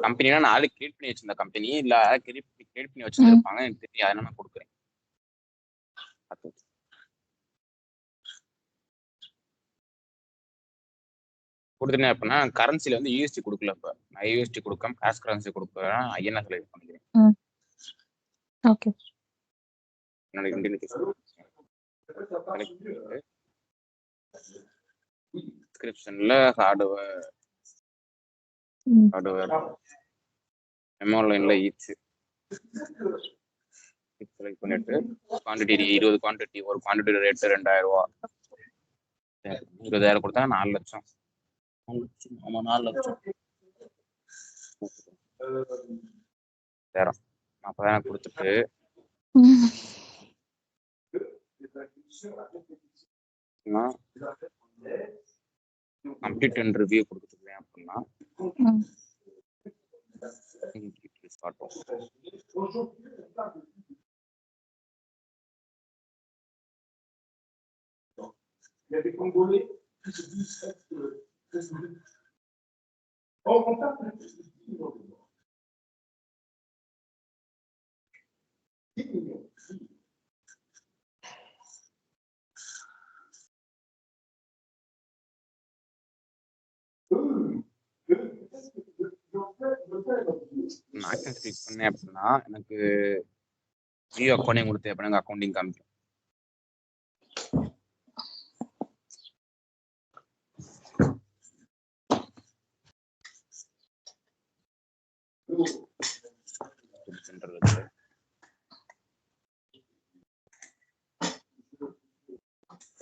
கம்பெனினா நான் ஆல்ரெடி கிரியேட் பண்ணி வச்சிருந்த கம்பெனி இல்ல, கிரியேட் பண்ணி வச்சிருப்பாங்க எனக்கு தெரியும், அதனால நான் கொடுக்குறேன். கொடுத்துட்டேன் அப்படின்னா கரன்சில வந்து யூஎஸ்டி கொடுக்கல. இப்ப நான் யூஎஸ்டி கொடுக்காம கிராஸ் கரன்சி கொடுக்குறேன். ஐஎன்எஸ் செலக்ட் பண்ணிக்கிறேன். ஓகே. என்னோட இந்தியன் டிஸ்கிரிப்ஷன்ல ஹார்ட்வேர் லைன்ல ஈச் செலக்ட் பண்ணிட்டு குவான்டிட்டி 20 குவான்டிட்டி, ஒரு குவான்டிட்டி ரேட் 2000 ரூபா. 20,000 கொடுத்தா 4 லட்சம். ஆமா 4 லட்சம் 40,000 கொடுத்துட்டு கம்ப்ளீட் அண்ட் ரிவ்யூ கொடுத்துருக்கேன் அப்படின்னா காட்டும். நான் கிளிக் பண்ணேன் அப்படின்னா எனக்கு வியூ அக்கௌண்டிங் கொடுத்தேன் அப்படின்னா அக்கௌண்டிங் காமிக்கும்.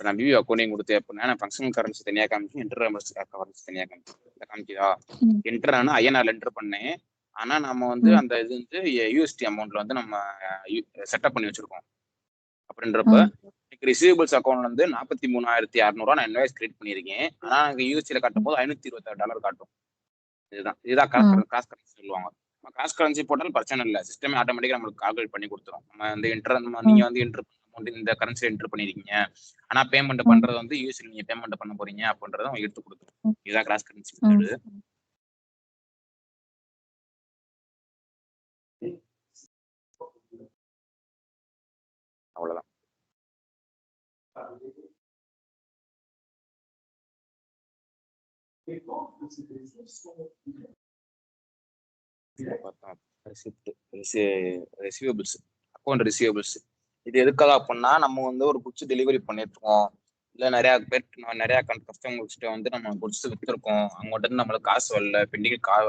நான் வியூ அக்கௌண்டிங் கொடுத்தேன் அப்படின்னா நான் ஃபங்க்ஷனல் கரன்சி தனியாக காமிக்கும், இன்டர் கரன்சி தனியாக காமிக்குதா. என்டர் ஆனால் ஐஎன்ஆர் என்டர் பண்ணேன். ஆனா நம்ம வந்து அந்த இது வந்து யூஎஸ்டி அமௌண்ட்ல வந்து நம்ம செட்டப் பண்ணி வச்சிருக்கோம். அப்படின்றப்ப ரிசீவபிள்ஸ் அக்கௌண்ட் வந்து 43,600 நான் இன்வாய்ஸ் கிரியேட் பண்ணியிருக்கேன். ஆனா எனக்கு யூஎஸ்டில காட்டும் போது $526 காட்டும். இதுதான் காஸ்ட் கரன்சி சொல்லுவாங்க. காஸ்ட் கரன்சி போட்டாலும் பிரச்சனை இல்லை, சிஸ்டமே ஆட்டோமேட்டிக்கா நம்மளுக்கு கால்குலேட் பண்ணி கொடுத்துரும். நம்ம வந்து நீங்க வந்து என்டர் அமௌண்ட் இந்த கரன்சி என்டர் பண்ணிருக்கீங்க, ஆனா பேமெண்ட் பண்றது வந்து யூஎஸ்டி நீங்க பேமெண்ட் பண்ண போறீங்க அப்படின்றத எடுத்து கொடுத்துரும். இதுதான் கிராஸ் கரன்சி மெத்தட். அவ்வளவுதான். ரிசீவபிள்ஸ் அக்கௌண்ட் ரிசீவபிள்ஸ் இது எதுக்காக அப்படின்னா நம்ம வந்து ஒரு குட்ஸ் டெலிவரி பண்ணிருக்கோம், இல்லை நிறைய கஸ்டமர்ஸ்கிட்ட வந்து நம்ம குட்ஸ் வித்துருக்கோம், அவங்ககிட்ட இருந்து நம்மளுக்கு காசு வரல,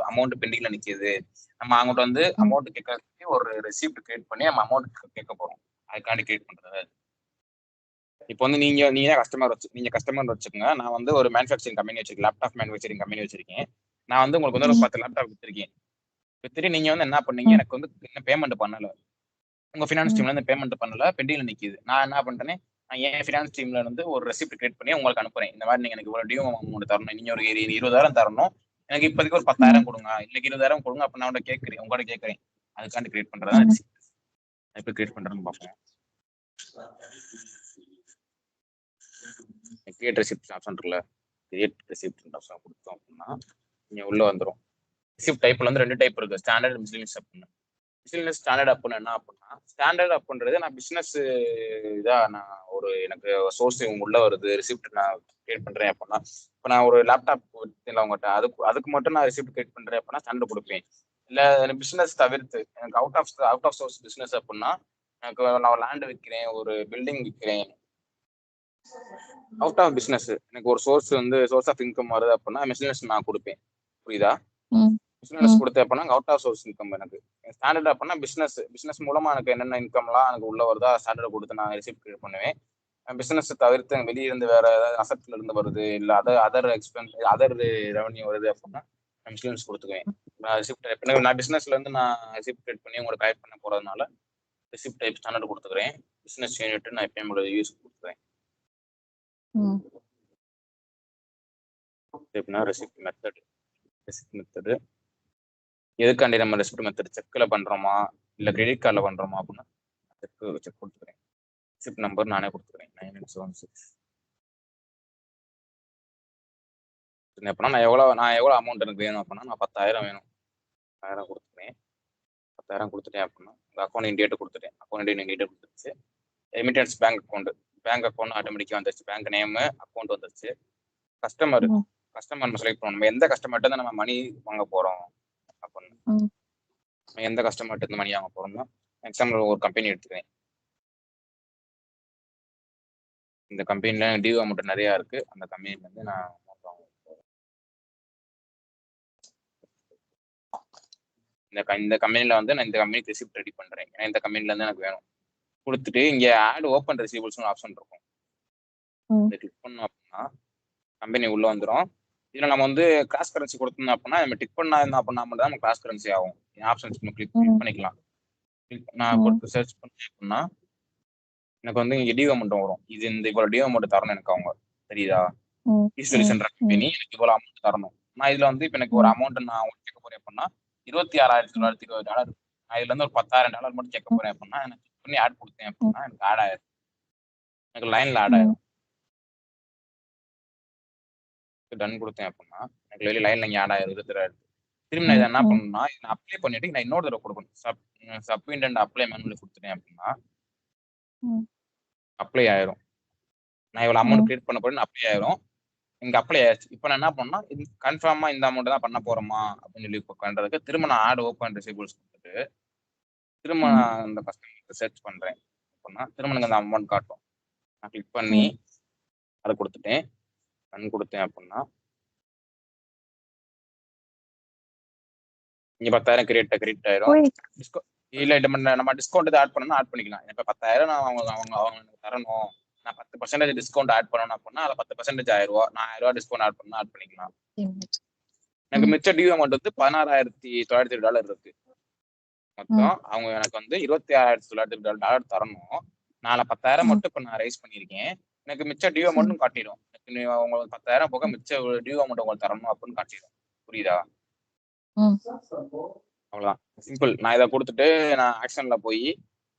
அமௌண்ட் பெண்டிங்ல நிற்கிது. நம்ம அவங்ககிட்ட வந்து அமௌண்ட் கேட்கறதுக்கு ஒரு ரெசிப்ட் கிரியேட் பண்ணி நம்ம அமௌண்ட் கேட்க போறோம். அதுக்காண்டி கிரியேட் பண்றது. இப்போ வந்து நீங்க கஸ்டமர் வச்சுக்கோங்க. நான் வந்து ஒரு மேனுஃபேக்சரிங் கம்பெனி வச்சிருக்கேன், லேப்டாப் மேனுஃபேக்சரிங் கம்பெனி வச்சிருக்கேன். நான் வந்து உங்களுக்கு வந்து ஒரு 10 லேப்டாப் வித்துருக்கேன். வித்துட்டு நீங்க வந்து என்ன பண்ணீங்க, எனக்கு வந்து இன்னும் பேமெண்ட் பண்ணல, உங்க ஃபினான்ஸ் டீம்ல இருந்து பேமெண்ட் பண்ணல, பெண்டிங்ல நிக்குது. நான் என்ன பண்றேன், நான் என் ஃபினான்ஸ் டீம்ல இருந்து ஒரு ரெசிப்ட் கிரியேட் பண்ணி உங்களுக்கு அனுப்புறேன். இந்த மாதிரி நீங்க எனக்கு இவ்வளவு டியூ அமௌண்ட் தரணும், நீங்க ஒரு 20,000 தரணும், எனக்கு இப்போதைக்கு ஒரு 10,000 கொடுங்க, இன்னைக்கு 20,000 கொடுங்க. அப்ப நான் உங்கள்கிட்ட கேட்கறேன். அதுக்காண்டி கிரியேட் பண்றதா ரெசிப்ட். எப்படி கிரியேட் பண்றதுன்னு பார்ப்போம். கிரியேட் ரெசிப்ட் ஆப்ஷன் இருக்குல்ல, கிரியேட் ரெசிப்ட் ஆப்ஷன் கொடுத்தோம் அப்படின்னா நீங்க உள்ள வந்துடும். ரெசிப்ட் டைப்ல வந்து 2 டைப் இருக்கு, ஸ்டாண்டர்ட், மிஸ்லினியஸ் அப்படின்னு. மிஸ்லினியஸ் ஸ்டாண்டர்ட் அப்படின்னு என்ன அப்படின்னா, ஸ்டாண்டர்ட் அப்படின்றது நான் பிசினஸ் இதா நான் ஒரு எனக்கு சோர்ஸ் உள்ள வருது, ரெசிப்ட் நான் கிரியேட் பண்றேன் அப்படின்னா, இப்போ நான் ஒரு லேப்டாப் இல்லை அவங்ககிட்ட அதுக்கு மட்டும் நான் ரெசிப்ட் கிரியேட் பண்றேன் அப்படின்னா ஸ்டாண்டர்ட் கொடுப்பேன். இல்லை பிசினஸ் தவிர்த்து எனக்கு அவுட் ஆஃப் சோர்ஸ் பிசினஸ் அப்படின்னா, எனக்கு நான் லேண்ட் விற்கிறேன், ஒரு பில்டிங் விற்கிறேன், அவுட் ஆஃப் பிசினஸ் எனக்கு ஒரு சோர்ஸ் ஆஃப் இன்கம் வருது அப்படின்னா மிஸ்லினியஸ் நான் கொடுப்பேன். புரியுதா? மிஸ்லினியஸ் கொடுத்தேன் அப்படின்னா அவுட் ஆஃப் சோர்ஸ் இன்கம். எனக்கு ஸ்டாண்டர்ட் அப்படின்னா பிசினஸ் மூலமா எனக்கு என்னென்ன இன்கம்லாம் எனக்கு உள்ள வருதா ஸ்டாண்டர்ட் கொடுத்து நான் ரெசிப்ட் கிரியேட் பண்ணுவேன். பிசினஸ் தவிர்த்து வெளியே இருந்து வேற ஏதாவது அசட்ல இருந்து வருது, இல்லை அதர் எக்ஸ்பென்ஸ் அதர் ரெவன்யூ வருது அப்படின்னா நான் மிஸ்லினியஸ் கொடுத்துக்குவேன். நான் பிசினஸ்ல இருந்து நான் ரெசிப்ட் கிரியேட் பண்ணி உங்களுக்கு கலெக்ட் பண்ண போறதுனால ரெசிப்ட் டைப் ஸ்டாண்டர்ட் கொடுத்துக்கிறேன். பிசினஸ் யூனிட் நான் எப்பயும் உங்களோட யூஸ் கொடுத்துக்கிறேன். ரெசிப்ட் மெத்தடு எதுக்காண்டி நம்ம ரெசிப்ட் மெத்தட் செக்ல பண்றோமா இல்ல கிரெடிட் கார்டில் பண்றோமா அப்படின்னா செக் கொடுத்துக்கிறேன். ரெசிப்ட் நம்பர் நானே கொடுத்துக்கிறேன் 9876. அப்படின்னா நான் எவ்வளோ அமௌண்ட் எனக்கு வேணும் அப்படின்னா நான் 10,000 வேணும், 10,000 கொடுத்துக்கிறேன். 10,000 கொடுத்துட்டேன் அப்படின்னா அக்கௌண்ட் டேட் கொடுத்துட்டேன். அக்கௌண்ட் டேட் கொடுத்துருச்சு. எமிட்டன்ஸ் பேங்க் அக்கௌண்ட் ஆட்டோமேட்டிக்காக வந்துருச்சு. பேங்க் நேமு அக்கௌண்ட் வந்துருச்சு. கஸ்டமர் நம்ம செலக்ட் பண்ணணும். நம்ம எந்த கஸ்டமர்கிட்ட நம்ம மணி வாங்க போறோம் அப்படின்னு, எந்த கஸ்டமர்கிட்ட இருந்து மணி வாங்க போறோம்னா எக்ஸாம்பிள் ஒரு கம்பெனி எடுத்துக்கிறேன். இந்த கம்பெனில டியூ அமௌண்ட் நிறையா இருக்கு. அந்த கம்பெனில இருந்து நான் இந்த கம்பெனில வந்து நான் இந்த கம்பெனிக்கு ரெசிப்ட் ரெடி பண்றேன். ஏன்னா இந்த கம்பெனில இருந்து எனக்கு வேணும். கொடுத்துட்டு இங்க ஆட் ஓப்பன் ரெசிபிள்ஸ்னு ஆப்ஷன் இருக்கும். இதை கிளிக் பண்ணோம் அப்படின்னா கம்பெனி உள்ள வந்துடும். இதுல நம்ம வந்து கிராஸ் கரன்சி கொடுத்தோம் அப்படின்னா நம்ம டிக் பண்ணா இருந்தா அப்படின்னா மட்டும் தான் நம்ம கிராஸ் கரன்சி ஆகும். ஆப்ஷன்ஸ் கிளிக் பண்ணிக்கலாம். நான் கொடுத்து சர்ச் பண்ணேன் அப்படின்னா எனக்கு வந்து இங்க டியூ அமௌண்ட் வரும். இது இந்த இவ்வளவு டியூ அமௌண்ட் தரணும் எனக்கு அவங்க தெரியுதா? ஈஸ்வரிசன் கம்பெனி எனக்கு இவ்வளவு அமௌண்ட் தரணும். நான் இதுல வந்து இப்ப எனக்கு ஒரு அமௌண்ட் நான் கேட்க போறேன் அப்படின்னா $26,920. நான் இதுல இருந்து ஒரு $10,000 மட்டும் கேட்க போறேன் அப்படின்னா எனக்கு கிளிக் பண்ணி ஆட் கொடுத்தேன் அப்படின்னா எனக்கு ஆட் ஆயிரும். எனக்கு லைன்ல ஆட் ஆயிரும். டன் கொடுத்தேன் அப்படின்னா எனக்கு வெளியே லைன்ல இங்க ஆட் ஆயிரும் 27,000. திரும்ப நான் இதை என்ன பண்ணணும்னா நான் அப்ளை பண்ணிட்டு நான் இன்னொரு தடவை கொடுக்கணும். சப்இண்டென்ட் அப்ளை மேனுவல் கொடுத்துட்டேன் அப்படின்னா அப்ளை ஆயிரும். நான் இவ்வளவு அமௌண்ட் கிரியேட் பண்ண போறேன் அப்ளை ஆயிரும். இங்க அப்ளை ஆயிடுச்சு. இப்போ நான் என்ன பண்ணா கன்ஃபார்மா இந்த அமௌண்ட் தான் பண்ண போறோமா அப்படின்னு சொல்லி பண்றதுக்கு திரும்ப நான் ஆட் ஓப்பன் ரிசீவபிள்ஸ் கொடுத்துட்டு திரும்ப நான் இந்த கஸ்டமர் சர்ச் பண்றேன் அப்படின்னா திரும்ப எனக்கு அந்த அமௌண்ட் காட்டும். நான் கிளிக் பண்ணி அதை கொடுத்துட்டேன் ரன் கொடுத்தேன் அப்படின்னா இங்க 10,000 கிரெடிட் ஆயிரும். இல்ல நம்ம டிஸ்கவுண்ட் ஆட் பண்ணணும் ஆட் பண்ணிக்கலாம். இப்ப 10,000 அவங்க தரணும். நான் 10% டிஸ்கவுண்ட் ஆட் பண்ணணும் அப்படின்னா அதை 10% $1,000 நான் $1,000 டிஸ்கவுண்ட் ஆட் பண்ணா ஆட் பண்ணிக்கலாம். எனக்கு மிச்ச டியூ அமௌண்ட் வந்து $16,920 இருக்கு. மொத்தம் அவங்க எனக்கு வந்து $26,920 தரணும். நான் 10,000 மட்டும் இப்ப நான் ரைஸ் பண்ணிருக்கேன். எனக்கு மிச்ச டியூ அமௌண்ட்டும் காட்டிடும். உங்களுக்கு 10,000 போக மிச்ச டியூ அமௌண்ட் உங்களுக்கு தரணும் அப்படின்னு காட்டிடும். புரியுதா? அவ்வளவுதான் சிம்பிள். நான் இதை கொடுத்துட்டு நான் ஆக்ஷன்ல போய்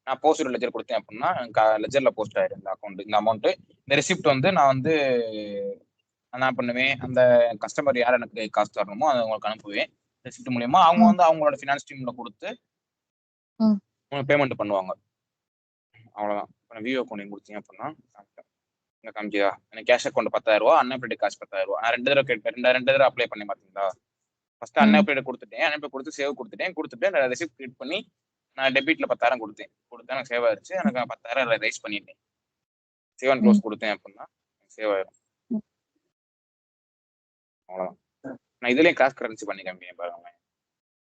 நான் போஸ்ட் லெஜர் கொடுத்தேன் அப்படின்னா லெஜர்ல போஸ்ட் ஆயிடும் இந்த அக்கௌண்ட் இந்த அமௌண்ட். இந்த ரெசிப்ட் வந்து நான் வந்து என்ன பண்ணுவேன் அந்த கஸ்டமர் யார் எனக்கு காசு தரணுமோ அதை உங்களுக்கு அனுப்புவேன். ரெசிப்ட் மூலியமா அவங்க வந்து அவங்களோட ஃபினான்ஸ் டீம்ல கொடுத்து பேமெண்ட் பண்ணுவாங்க. அவ்வளவுதான். இப்போ வியூ அக்கௌண்ட் கொடுத்தீங்க அப்படின்னா காமிச்சதா எனக்கு கேஷ் அக்கௌண்ட் $10,000 அன்அப்ளைட் காசு $10,000. நான் 2 தடவை கேட்பேன். 2 தடவை அப்ளை பண்ணி பார்த்தீங்களா? ஃபர்ஸ்ட் அன்அப்ளைட் கொடுத்துட்டேன். அன்அப்ளைட் கொடுத்து சேவ் கொடுத்துட்டு நான் ரெசிப்ட் கிரியேட் பண்ணி நான் டெபிட்ல 10,000 கொடுத்தேன் எனக்கு சேவ் ஆயிடுச்சு. எனக்கு 10,000 ரைஸ் பண்ணிட்டேன். சேவ் அண்ட் க்ளோஸ் கொடுத்தேன் அப்படின்னா சேவ் ஆயிடும். அவ்வளவுதான். நான் இதுலயும் கிராஸ் கரன்சி பண்ணி காமிக்கிறேன் பாருங்க.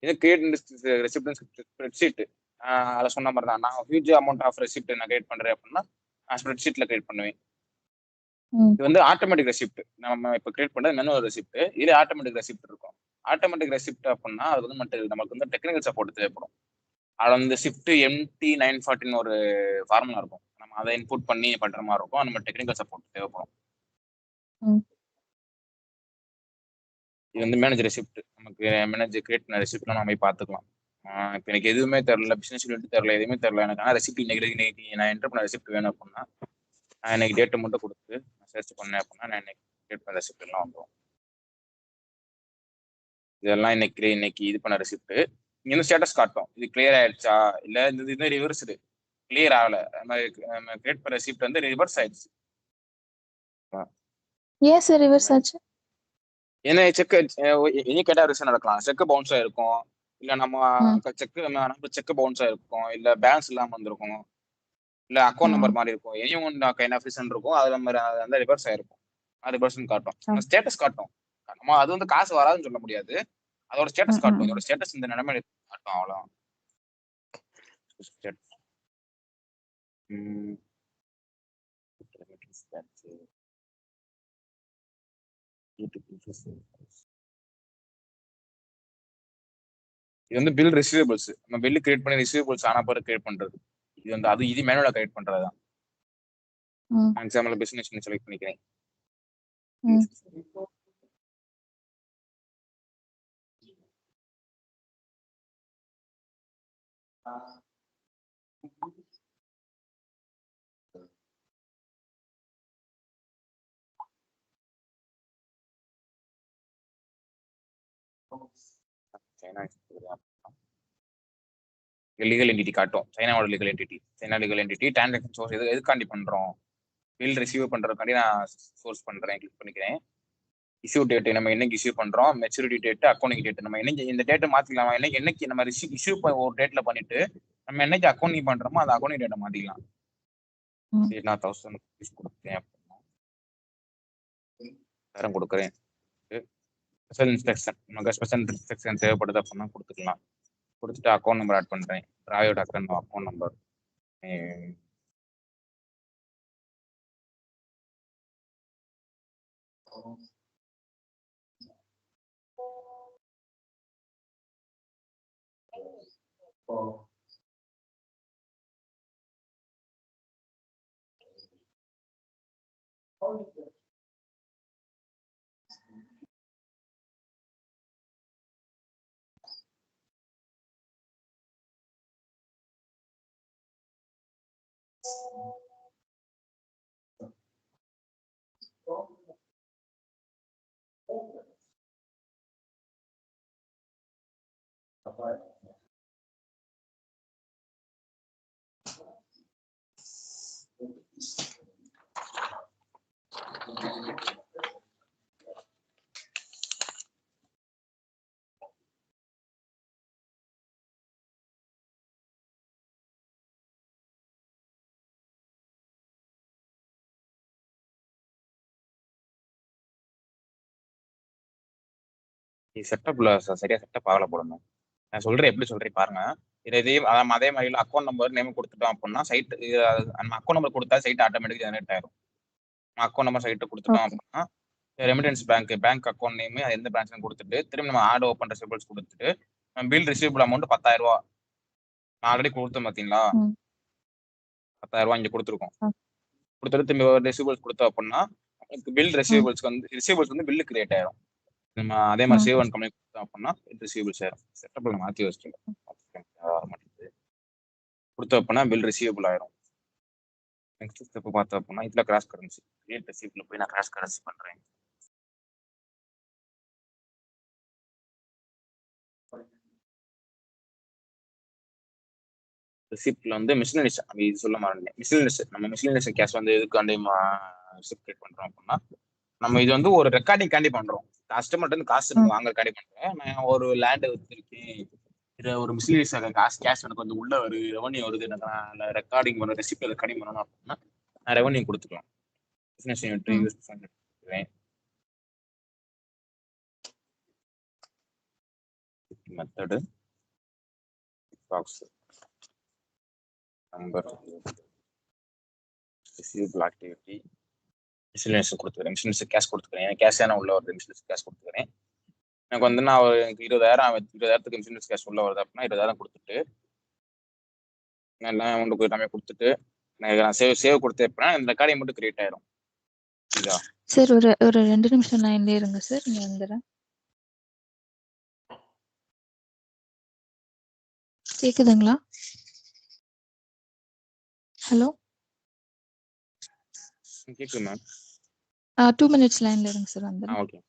இது கிரியேட் ரெசிப்ட் ஸ்ப்ரெட்ஷீட் அதை சொன்ன மாதிரி தான். நான் ஹியூஜ் அமௌண்ட் ஆஃப் ரெசிப்ட் நான் கிரியேட் பண்றேன் அப்படின்னா நான் ஸ்ப்ரெட்ஷீட்ல கிரியேட் பண்ணுவேன். இது வந்து ஆட்டோமேட்டிக் ரெசிப்ட். நம்ம இப்போ கிரியேட் பண்றது மேனுவல் ரெசிப்ட். இது ஆட்டோமேட்டிக் ரெசிப்ட் இருக்கும். ஆட்டோமேட்டிக் ரெசிப்ட் அப்படின்னா அது வந்து நமக்கு வந்து டெக்னிக்கல் சப்போர்ட் தேவைப்படும். அதில் வந்து ஷிஃப்ட் MT940 ஒரு ஃபார்முலா இருக்கும். நம்ம அதை இன்புட் பண்ணி பண்ற மாதிரி இருக்கும். நம்ம டெக்னிக்கல் சப்போர்ட் தேவைப்படும். இது வந்து மேனேஜர் ரெசிப்ட். நமக்கு மேனேஜர் கிரியேட் பண்ண ரெசிப்ட்லாம் நம்ம போய் பார்த்துக்கலாம். இப்போ எனக்கு எதுவுமே தெரியல, பிசினஸ் யூனிட் தெரியல, எதுவுமே தெரியல எனக்கு. ஆனால் ரெசிப்ட் இன்னைக்கு நான் என்டர் பண்ண ரெசிப்ட் வேணும் அப்படின்னா நான் இன்னைக்கு டேட்டை மட்டும் கொடுத்து நான் சர்ச் பண்ணேன் அப்படின்னா நான் இன்னைக்கு கிரியேட் பண்ண ரெசிப்ட் எல்லாம் வந்துடும். இதெல்லாம் இன்னைக்கு இது பண்ண ரெசிப்ட். இங்க வந்து ஸ்டேட்டஸ் காட்டும். இது கிளியர் ஆயிடுச்சா இல்ல இந்த இது ரிவர்ஸ்டு கிளியர் ஆகல. நம்ம கிரியேட் பண்ண ரெசிப்ட் வந்து ரிவர்ஸ் ஆயிடுச்சு. ஏன் சார் ரிவர்ஸ் ஆச்சு? ஏன்னா செக் எனி கேட்டா ரிசன் நடக்கலாம். செக் பவுன்ஸ் ஆயிருக்கும், இல்ல நம்ம செக் பவுன்ஸ் ஆயிருக்கும், இல்ல பேலன்ஸ் இல்லாம வந்திருக்கும், இல்ல அக்கௌண்ட் நம்பர் மாதிரி இருக்கும். எனி ஒன் கைண்ட் ஆஃப் ரிசன் இருக்கும். அது மாதிரி அந்த ரிவர்ஸ் ஆயிருக்கும். அது ரிவர்ஸ் காட்டும். ஸ்டேட்டஸ் காட்டும். நம்ம அது வந்து காசு வராதுன்னு சொல்ல முடியாது. அதோட ஸ்டேட்டஸ் காட்டும். இதோட ஸ்டேட்டஸ் இந்த நிலைமை காட்டும். அவ்வளவுதான். இது வந்து பில் ரிசீவபிள்ஸ். நம்ம பில் கிரியேட் பண்ணி ரிசீவபிள்ஸ் ஆன பிறகு கிரியேட் பண்றது. இது வந்து இது மேனுவலா கிரியேட் பண்றதுதான். எக்ஸாம்பிள் பிசினஸ் செலக்ட் பண்ணிக்கிறேன். லீகல் என்டிட்டி காட்டும். சைனாவோட legal entity. China legal entity transaction source எதுக்காண்டி பண்றோம்? பில் ரிசீவ் பண்றதுக்காண்டி நான் சோர்ஸ் பண்றேன். கிளிக் பண்ணிக்கிறேன். இஷ்யூ டேட் நம்ம என்னைக்கு இஷ்யூ பண்றோம், மெச்சூரிட்டி டேட், அக்கௌண்டிங் டேட் நம்ம என்னைக்கு இந்த டேட்டை மாத்திக்கலாமா, என்னைக்கு நம்ம இஷ்யூ ஒரு டேட்ல பண்ணிட்டு நம்ம என்னைக்கு அக்கௌண்ட் பண்றோமோ அந்த அக்கௌண்ட் டேட்டா மாத்திக்கலாம். சரி, நான் 1000 ருபீஸ் கொடுத்தேன் அப்படின்னா தரம் கொடுக்குறேன். ஸ்பெஷல் இன்ஸ்ட்ரக்ஷன் நமக்கு ஸ்பெஷல் இன்ஸ்ட்ரக்ஷன் தேவைப்படுது அப்படின்னா கொடுத்துக்கலாம். கொடுத்துட்டு அக்கௌண்ட் நம்பர் ஆட் பண்றேன். ராயோட அக்கௌண்ட் நம்பர் செட்டப்ல சரியா செட்டப் ஆகல போடணும். நான் சொல்றேன் எப்படி சொல்றேன் பாருங்க. அதே மாதிரி அக்கௌண்ட் நம்பர் நேம் கொடுத்துட்டோம் அப்படின்னா சைட் நம்ம அக்கௌண்ட் நம்பர் கொடுத்தா சைட் ஆட்டோமேட்டிக் ஜெனரேட் ஆயிரும். அக்கௌண்ட் நம்பர் சைட்டு கொடுத்துட்டோம் அப்படின்னா ரெமிடன்ஸ் பேங்க் அக்கௌண்ட் நேம் எந்த பிரான்ச் கொடுத்துட்டு திரும்ப நம்ம ஆட் ஓப்பன் ரிசிபிள்ஸ் கொடுத்துட்டு பில் ரிசீவபிள் அமௌண்ட் 10,000 ரூபா நான் ஆல்ரெடி கொடுத்தோம் பாத்தீங்களா? 10,000 ரூபாய் இங்க கொடுத்துருக்கோம். கொடுத்துட்டு திரும்ப ரிசீவபிள்ஸ் கொடுத்தோம் அப்படின்னா பில் ரிசீவபிள்ஸ் வந்து பில்லு கிரியேட் ஆயிரும். நம்ம அதே மாதிரி சேவ் அண்ட் கம்பெனி கொடுத்தோம் அப்படின்னா ரிசீவபிள்ஸ் ஆயிரும். செட்டப்ல மாற்றி வச்சுட்டோம் கொடுத்தோம் அப்படின்னா பில் ரிசீவபிள் ஆயிரும். நெக்ஸ்ட் ஸ்டெப் பார்த்தோம் அப்படின்னா இதுல கிராஸ் கரன்சி கிரியேட் ரிசீப்ட்ல போய் நான் கிராஸ் கரன்சி பண்றேன். ரிசிப்ட்ல வந்து மிஸ்லினியஸ் இது சொல்ல மாட்டேன். மிஸ்லினியஸ் கேஷ் வந்து எதுக்காண்டி ரிசிப்ட் கிரியேட் பண்றோம் அப்படின்னா நம்ம இது வந்து ஒரு ரெக்கார்டிங் காண்டி பண்றோம். கஸ்டமர்ட்ட இருந்து காசு வாங்கறதுக்காண்டி பண்றேன். நான் ஒரு லேண்ட் வச்சிருக்கேன், இது ஒரு மிஸ்லினியஸ் கேஷ் எனக்கு வந்து உள்ள ஒரு ரெவன்யூ வருது, எனக்கு ரெக்கார்டிங் பண்ண ரெசிப்ட் ரெக்கார்டிங் பண்ணணும் அப்படின்னா நான் ரெவன்யூ கொடுத்துக்கலாம். பிசினஸ் யூனிட் யூஸ் பண்ணுவேன். Method box number receivable activity miscellaneous கொடுத்துக்கிறேன். மிஸ்லினியஸ் கேஷ் கொடுத்துக்கிறேன். எனக்கு கேஷ் உள்ள வருது, மிஸ்லினியஸ் கேஷ் கொடுத்துக்கிறேன். எனக்கு வந்து நான் எனக்கு 20,000 மிஸ்லினியஸ் கேஷ் உள்ள வருது அப்படின்னா 20,000 கொடுத்துட்டு எல்லாம் அமௌண்ட் எல்லாமே கொடுத்துட்டு நான் சேவ் கொடுத்தேன் அப்படின்னா இந்த ரெக்கார்டிங் மட்டும் கிரியேட் ஆயிரும். இதா சார் ஒரு 2 நிமிஷம் லைன்லயே இருங்க சார், நீங்க வந்துடுறேன். கேக்குதுங்களா? ஹலோ கேக்குது மேம். 2 minutes லைன்ல இருங்க சார், வந்துடுறேன். ஓகே.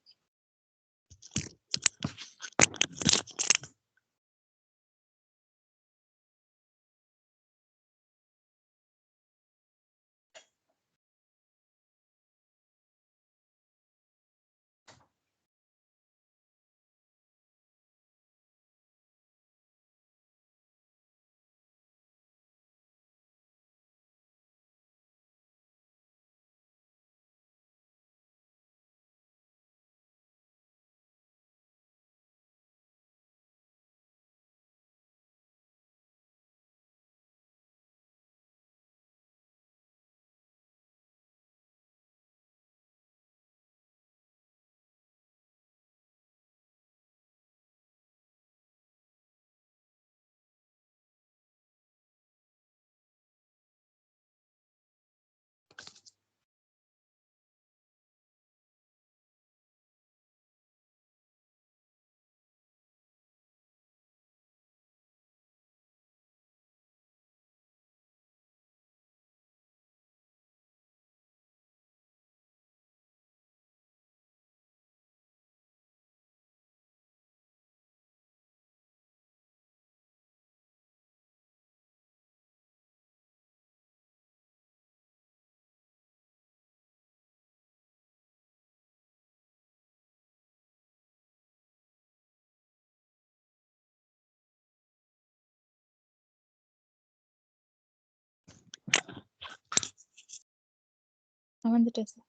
வந்துட்டேன் சார்.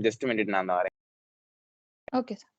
ஜஸ்ட் மினிட் நான் வரேன். Okay sir.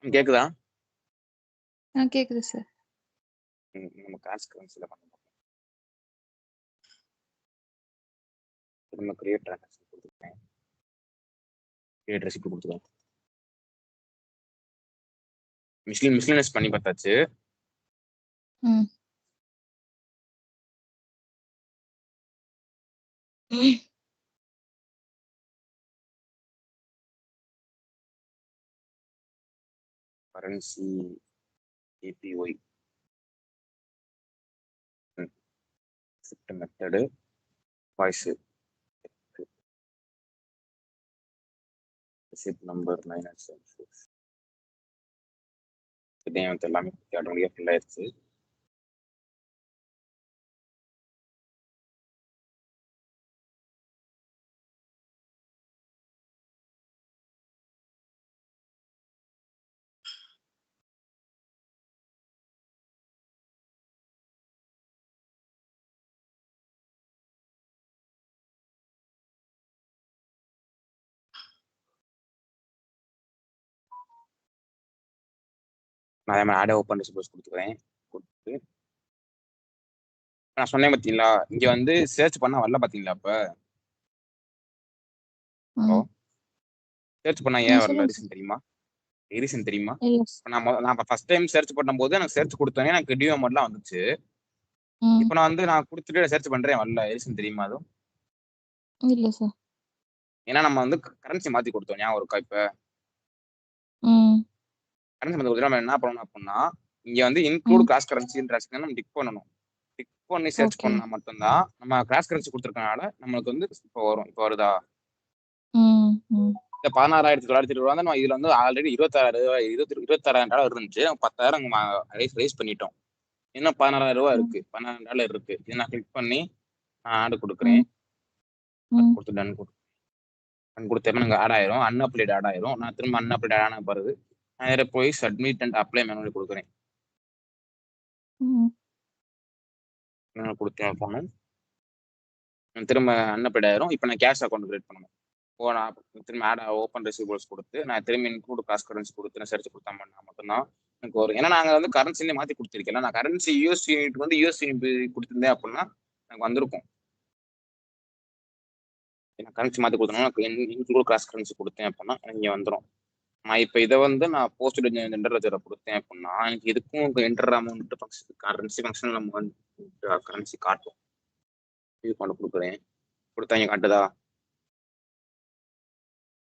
கேக்குதா? கேக்குது சார். நம்ம கிராஸ் கரன்சில பண்ணணும். நம்ம கிரியேட் டிரான்சாக்ஷன் கொடுத்துருக்கேன். கிரியேட் ரெசிப்ட் கொடுத்துருக்கேன். மிஸ்லினஸ் பண்ணி பார்த்தாச்சு. Currency APY method voice receipt number -76 எல்லாமே ஆட்டோமேட்டிக்காக ஃபில் ஆயிடுச்சு. நான் அதே மாதிரி ஆடே ஓப்பன் ரிசிப்ட்ஸ் கொடுத்துக்கிறேன். கொடுத்து நான் சொன்னேன் பார்த்தீங்களா, இங்க வந்து சர்ச் பண்ண வரல பார்த்தீங்களா? அப்ப சர்ச் பண்ண ஏன் வரல ரீசன் தெரியுமா? ரீசன் தெரியுமா? நான் ஃபர்ஸ்ட் டைம் சர்ச் பண்ணும்போது எனக்கு சர்ச் கொடுத்தோன்னே எனக்கு டியூ அமௌண்ட்லாம் வந்துச்சு. இப்போ நான் கொடுத்துட்டு சர்ச் பண்றேன் வரல. ரீசன் தெரியுமா? அதுவும் இல்ல சார். ஏன்னா நம்ம வந்து கரன்சி மாத்தி கொடுத்தோம். ஞாபகம் இருக்கா? இப்ப கரன்சி மாத்தி கொடுத்தா நம்ம என்ன பண்ணணும் அப்படின்னா, இங்க வந்து இன்க்ளூட் கிராஸ் கரன்சி நம்ம டிக் பண்ணணும். டிக் பண்ணி சர்ச் பண்ணா மட்டும்தான் நம்ம கிராஸ் கரன்சி கொடுத்துருக்கனால நம்மளுக்கு வந்து இப்போ வரும். இப்போ வருதா? இந்த 16,920 ரூபா நம்ம இதுல வந்து ஆல்ரெடி $26,000 இருந்துச்சு. $10,000 ரைஸ் பண்ணிட்டோம். இன்னும் $16,000 இருக்கு. $12,000 இருக்கு. இதை நான் கிளிக் பண்ணி நான் ஆடு கொடுக்குறேன். கொடுத்து டன் கொடுத்தேன். எனக்கு ஆட் ஆயிரும். அன்அப்ளைட் ஆட் ஆயிரும். நான் திரும்ப அன்அப்ளைட் ஆன பிறகு நேர போய் சப்மிட் அண்ட் அப்ளை மேனுவல் கொடுக்குறேன். கொடுத்தேன் போனோம். திரும்ப அன்அப்ளைட் ஆயிரும். இப்போ நான் கேஷ் அக்கௌண்ட் கிரியேட் பண்ணணும். நான் திரும்ப ஆட் ஓப்பன் ரெசிபிள்ஸ் கொடுத்து நான் திரும்ப இன்க்ளூட் காஸ்ட் கரன்சி கொடுத்து நான் சர்ச் கொடுத்தா மட்டும்தான் எனக்கு வரும். ஏன்னா நாங்கள் வந்து கரன்சிலே மாற்றி கொடுத்துருக்கேன். நான் கரன்சி யூஎஸ் யூனிட் வந்து யூஎஸ் யூனிட் கொடுத்துருந்தேன் அப்படின்னா எனக்கு வந்திருக்கும். கரன்சி மாற்றி கொடுத்தோம்னா இன்க்ளூட் காஸ்ட் கரன்சி கொடுத்தேன் அப்படின்னா இங்கே வந்துடும். நான் இப்போ இதை வந்து நான் போஸ்ட் என்டர் லெஜரை கொடுத்தேன் அப்படின்னா எனக்கு இதுக்கும் என்டர் அமௌண்ட் கரன்சி ஃபங்க்ஷனில் நம்ம கரன்சி காட்டும். இது பண்ண கொடுக்குறேன். கொடுத்தா இங்கே காட்டுதா?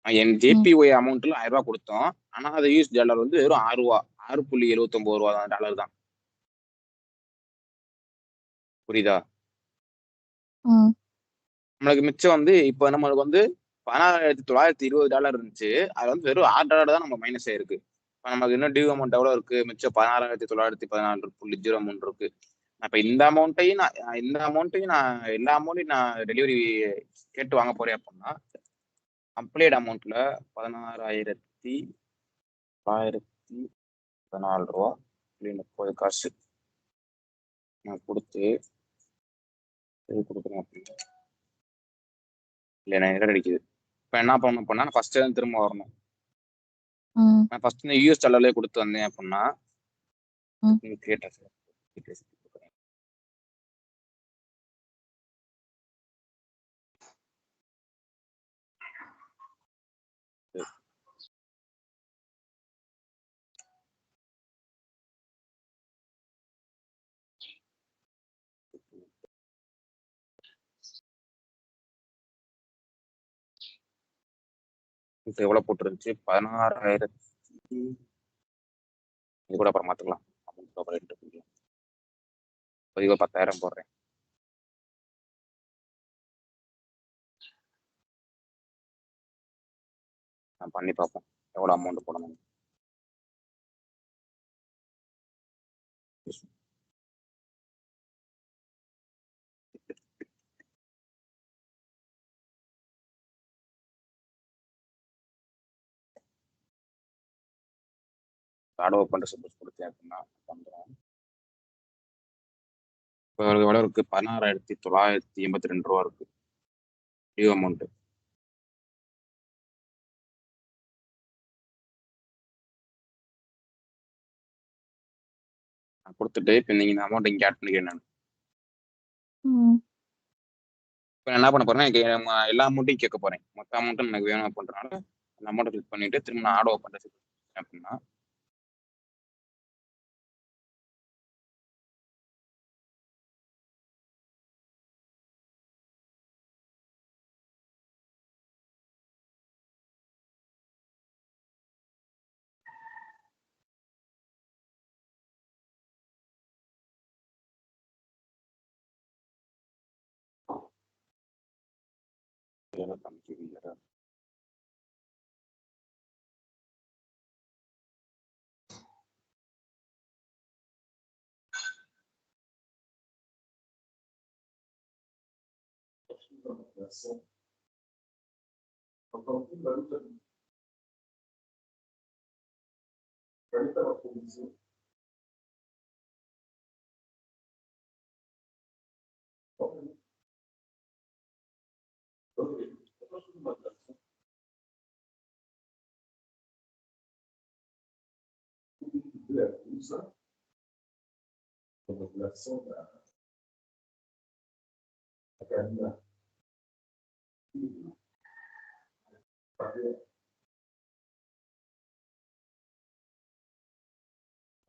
என் ஜேபிஒய் அமௌண்ட்ல 1000 ரூபா கொடுத்தோம். ஆனா அது யூஎஸ் டாலர் வந்து வெறும் 6 ரூபா, 6.79 ரூபா தான் டாலர் தான். புரியுதா? நம்மளுக்கு மிச்சம் வந்து இப்ப நம்மளுக்கு வந்து $16,920 இருந்துச்சு. அது வந்து வெறும் $6 தான் நம்ம மைனஸ் ஆயிருக்கு. இப்ப நமக்கு இன்னும் டியூ அமௌண்ட் எவ்வளவு இருக்கு? மிச்சம் $16,914.03 இருக்கு. இப்ப இந்த அமௌண்ட்டையும் நான் எல்லா அமௌண்ட்டையும் நான் டெலிவரி கேட்டு வாங்க போறேன் அப்படின்னா அப்ளைட் அமௌண்ட்ல $16,914.30 காசு நான் கொடுத்து இது கொடுக்குறேன் அப்படின்னு இல்லை நான் எரர் அடிக்குது. இப்போ என்ன பண்ண போனா நான் ஃபர்ஸ்ட் தான் திரும்ப வரணும். நான் ஃபர்ஸ்ட் யூஎஸ் டாலர்லேயே கொடுத்து வந்தேன் அப்படின்னா கிரியேட் இப்போ எவ்வளோ போட்டுருந்துச்சு? 16,000. இது கூட அப்புறம் மாற்றிக்கலாம். இப்போ 10,000 போடுறேன். நான் பண்ணி பார்ப்போம் எவ்வளோ அமௌண்ட் போடணும். கார்டு ஓப்பன் சப்போஸ் கொடுத்தேன் அப்படின்னா வந்துடும். இப்போ எவ்வளோ இருக்கு? 16,982 ரூபா இருக்கு டியூ அமௌண்ட். நான் கொடுத்துட்டு இப்போ நீங்கள் இந்த அமௌண்ட் இங்கே ஆட் பண்ணிக்கிறேன். நான் இப்போ என்ன பண்ண போறேன்னா எல்லா அமௌண்ட்டையும் கேட்க போறேன். மொத்த அமௌண்ட்டும் எனக்கு வேணும் அப்படின்றனால அந்த அமௌண்ட்டை கிளிக் பண்ணிட்டு திரும்ப நான் ஆட் ஓப்பன் அப்படின்னா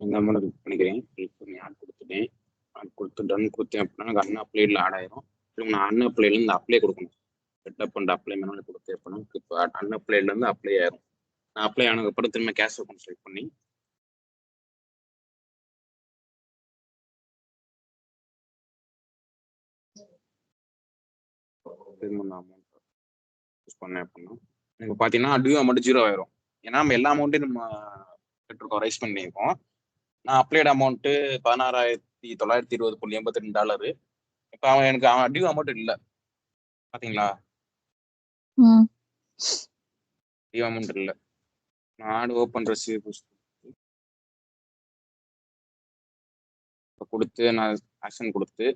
இந்த அமௌண்ட் கிளிக் பண்ணிக்கிறேன். கிளிக் பண்ணி ஆட் கொடுத்துட்டேன். ஆட் கொடுத்து டன் கொடுத்தேன் அப்படின்னா எனக்கு அன்அப்ளைடில் ஆட் ஆயிரும். திரும்ப நான் அன்அப்ளைட்லேருந்து அப்ளை கொடுக்கணும். செட்டப் பண்ண அப்ளை மேனுவல் கொடுத்தேன் அப்படின்னா இப்போ அன்அப்ளைட்லேருந்து அப்ளை ஆயிரும். நான் அப்ளை ஆனதுக்கப்புறம் திரும்ப கேஷ் அக்கௌண்ட் செலக்ட் பண்ணி திரும்ப நான் அமௌண்ட் யூஸ் பண்ணேன் அப்படின்னா எனக்கு பார்த்தீங்கன்னா டியூ அமௌண்ட் 0 ஆயிரும். ஏன்னா நம்ம எல்லா அமௌண்ட்டையும் நம்ம பெற்றிருக்கோம், ரைஸ் பண்ணியிருக்கோம். நான் அப்ளைட் அமௌண்ட்டு $16,920.82. இப்போ எனக்கு டியூ அமௌண்ட் இல்லை. பார்த்தீங்களா? டியூ அமௌண்ட் இல்லை. நான் ஆட் ஓப்பன் ரெசிப்ட் கொடுத்து நான் ஆக்ஷன் கொடுத்து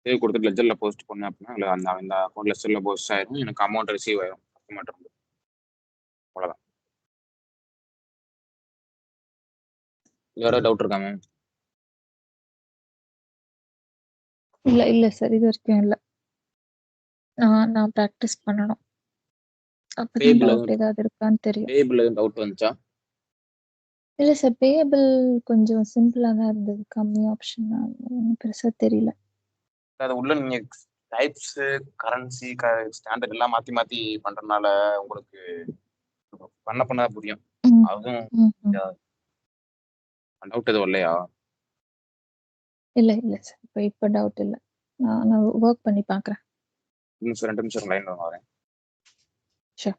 சேவ் கொடுத்து லெஜரில் போஸ்ட் பண்ணேன் அப்படின்னா இல்லை அந்த அக்கௌண்ட் லெஜரில் போஸ்ட் ஆயிரும். எனக்கு அமௌண்ட் ரிசீவ் ஆயிரும். கஸ்டமர் அவ்வளோதான். வேற டவுட் இருக்கா மேம்? இல்ல சார், இது வரைக்கும் இல்ல. நான் பிராக்டிஸ் பண்ணணும். அப்பதான் டவுட் ஏதாவது இருக்கான்னு தெரியும். பேபிள் எதுவும் டவுட் வந்துச்சா? இல்ல சார், பேபிள் கொஞ்சம் சிம்பிளா தான் இருந்தது. கம்மி ஆப்ஷன், பெருசா தெரியல. அது உள்ள நீங்க டைப்ஸ், கரன்சி, ஸ்டாண்டர்ட் எல்லாம் மாத்தி மாத்தி பண்றதுனால உங்களுக்கு பண்ண புரியும். ம். அதுவும் ம். ம். டவுட் எதுவும் இல்லையா? இல்ல, இல்ல சார். இப்ப டவுட் இல்ல. நான் வொர்க் பண்ணி பார்க்குறேன். 2 நிமிஷம் லைன்ல வரேன். ஷூர்.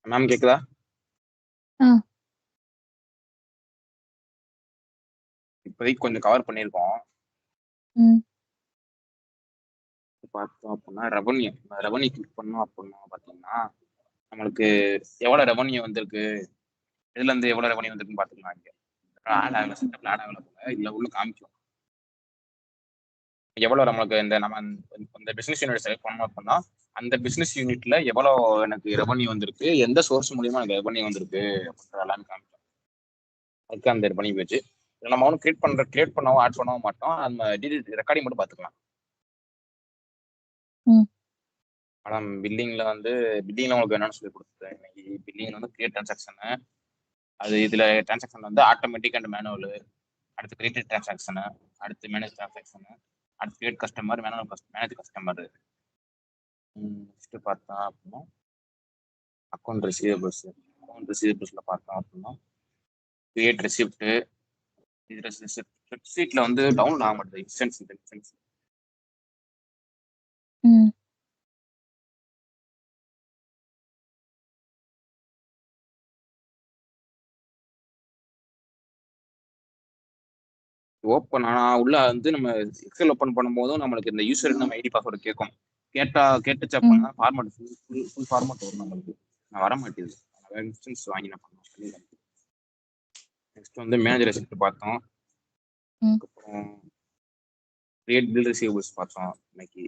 மேம் கேக்குதா? ஆ. இப்போதைக்கு கொஞ்சம் கவர் பண்ணியிருக்கோம். ம். பார்த்தோம் அப்படின்னா ரெவன்யூ கிளிக் பண்ணோம் அப்படின்னா பார்த்தீங்கன்னா நம்மளுக்கு எவ்வளவு ரெவன்யூ வந்திருக்கு, இதுல இருந்து எவ்வளவு ரெவன்யூ வந்திருக்குன்னு பார்த்துக்கலாம். இங்க ஆட் ஆகல, செட்டப்ல ஆட் ஆகல போல, இதுல உள்ள காமிக்கும் எவ்வளவு நம்மளுக்கு இந்த பிசினஸ் யூனிட் செலக்ட் பண்ணோம் அப்படின்னா அந்த பிசினஸ் யூனிட்ல எவ்வளவு எனக்கு ரெவன்யூ வந்திருக்கு, எந்த சோர்ஸ் மூலியமா எனக்கு ரெவன்யூ வந்திருக்கு அப்படின்ற எல்லாமே காமிக்கும். அதுக்கு அந்த ரெவன்யூ வச்சு நம்ம ஒன்றும் கிரியேட் பண்ணவும் ஆட் பண்ணவும் மாட்டோம். நம்ம ரெக்கார்டிங் மட்டும் பார்த்துக்கலாம். ம். ஆனால் பில்லிங்ல உங்களுக்கு என்னன்னு சொல்லி கொடுத்துருக்கேன். இன்னைக்கு பில்லிங்ல வந்து கிரியேட் டிரான்சாக்ஷனு, அது இதுல டிரான்சாக்ஷன் வந்து ஆட்டோமேட்டிக் அண்ட் மேனுவல், அடுத்து கிரியேட் டிரான்சாக்ஷனு, அடுத்து மேனேஜ் டிரான்சாக்ஷனு, அடுத்து create customer, manage customer. Next பார்த்தோம் அப்படின்னா அக்கௌண்ட் ரிசீவபிள்ஸ்ல பார்த்தோம் அப்படின்னா கிரியேட் ரெசிப்ட். இது ஸ்ப்ரெட்ஷீட்ல வந்து டவுன்லோட் ஆக மாட்டேது இன்ஸ்டன்ஸ். ம். ஓப்பன் ஆனா உள்ள வந்து நம்ம எக்ஸல் ஓப்பன் பண்ணும்போதும் நம்மளுக்கு இந்த யூசர் நம்ம ஐடி பாஸ்வேர்டு கேட்கும். கேட்டுச்சு ம். அப்படின்னா ஃபார்மேட் ஃபுல் ஃபார்மேட் வரும் நம்மளுக்கு. நான் வர மாட்டேது. இன்ஸ்டன்ஸ் வாங்கி நான் பண்ணுவேன். நெக்ஸ்ட் வந்து மேனேஜர் ரெசிப்ட் பார்த்தோம். ம். அதுக்கப்புறம் கிரியேட் பில் ரிசீவபிள்ஸ் பார்த்தோம். இன்னைக்கு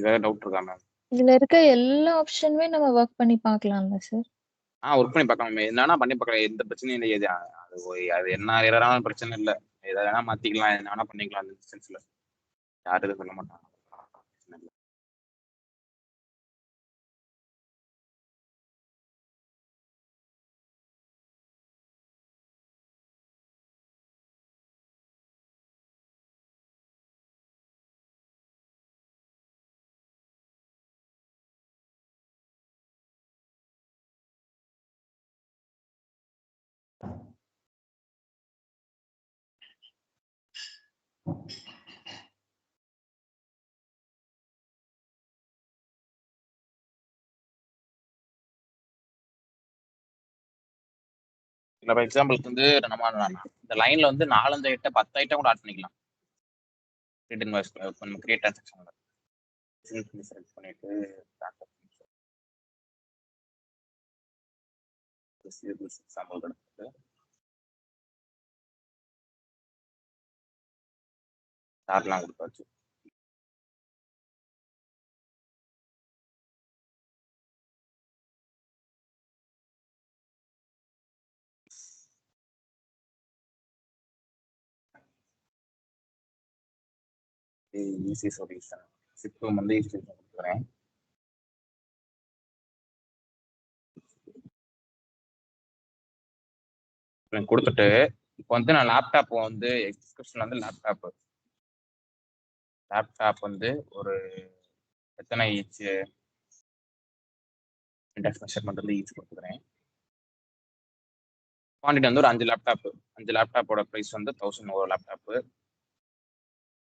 வேற டவுட் இருக்கா மேம்? இதுல இருக்க எல்லா ஆப்ஷனுமே நம்ம வொர்க் பண்ணி பார்க்கலாம்ல சார்? ஒர்க் பண்ணி பார்க்கலாம். என்னன்னா பண்ணி பார்க்கலாம். எந்த பிரச்சனையும் இல்லை. அது என்ன எரரான பிரச்சனை இல்லை. எதை வேணா மாத்திக்கலாம், என்ன வேணா பண்ணிக்கலாம். அந்த இன்ஸ்டன்ஸ்ல யாரும் எதுவும் சொல்ல மாட்டாங்க. இல்லை ஃபார் எக்ஸாம்பிளுக்கு வந்து நம்ம இந்த லைன்ல வந்து 4 ஐட்டம் 10 ஐட்டம் கூட ஆட் பண்ணிக்கலாம். கிரியேட் இன்வாய்ஸ் நம்ம கிரியேட் டிரான்சாக்ஷன்ல செலக்ட் பண்ணிட்டு எக்ஸாம்பிள் எடுத்துட்டு சார்ட்லாம் கொடுத்தாச்சு. ஈஸி சொல்யூஷன் சிப்பும் வந்து ஈஸி கொடுக்குறேன். கொடுத்துட்டு இப்போ வந்து நான் லேப்டாப் வந்து எக்ஸ்கிரிப்ஷன் வந்து லேப்டாப் வந்து ஒரு எத்தனை ஈச் இண்டெக்ஸ் மெஷர்மெண்ட் வந்து ஈச் கொடுத்துக்கிறேன். குவான்டிட்டி வந்து ஒரு 5 லேப்டாப்போட ப்ரைஸ் வந்து 1000 ஒரு லேப்டாப்பு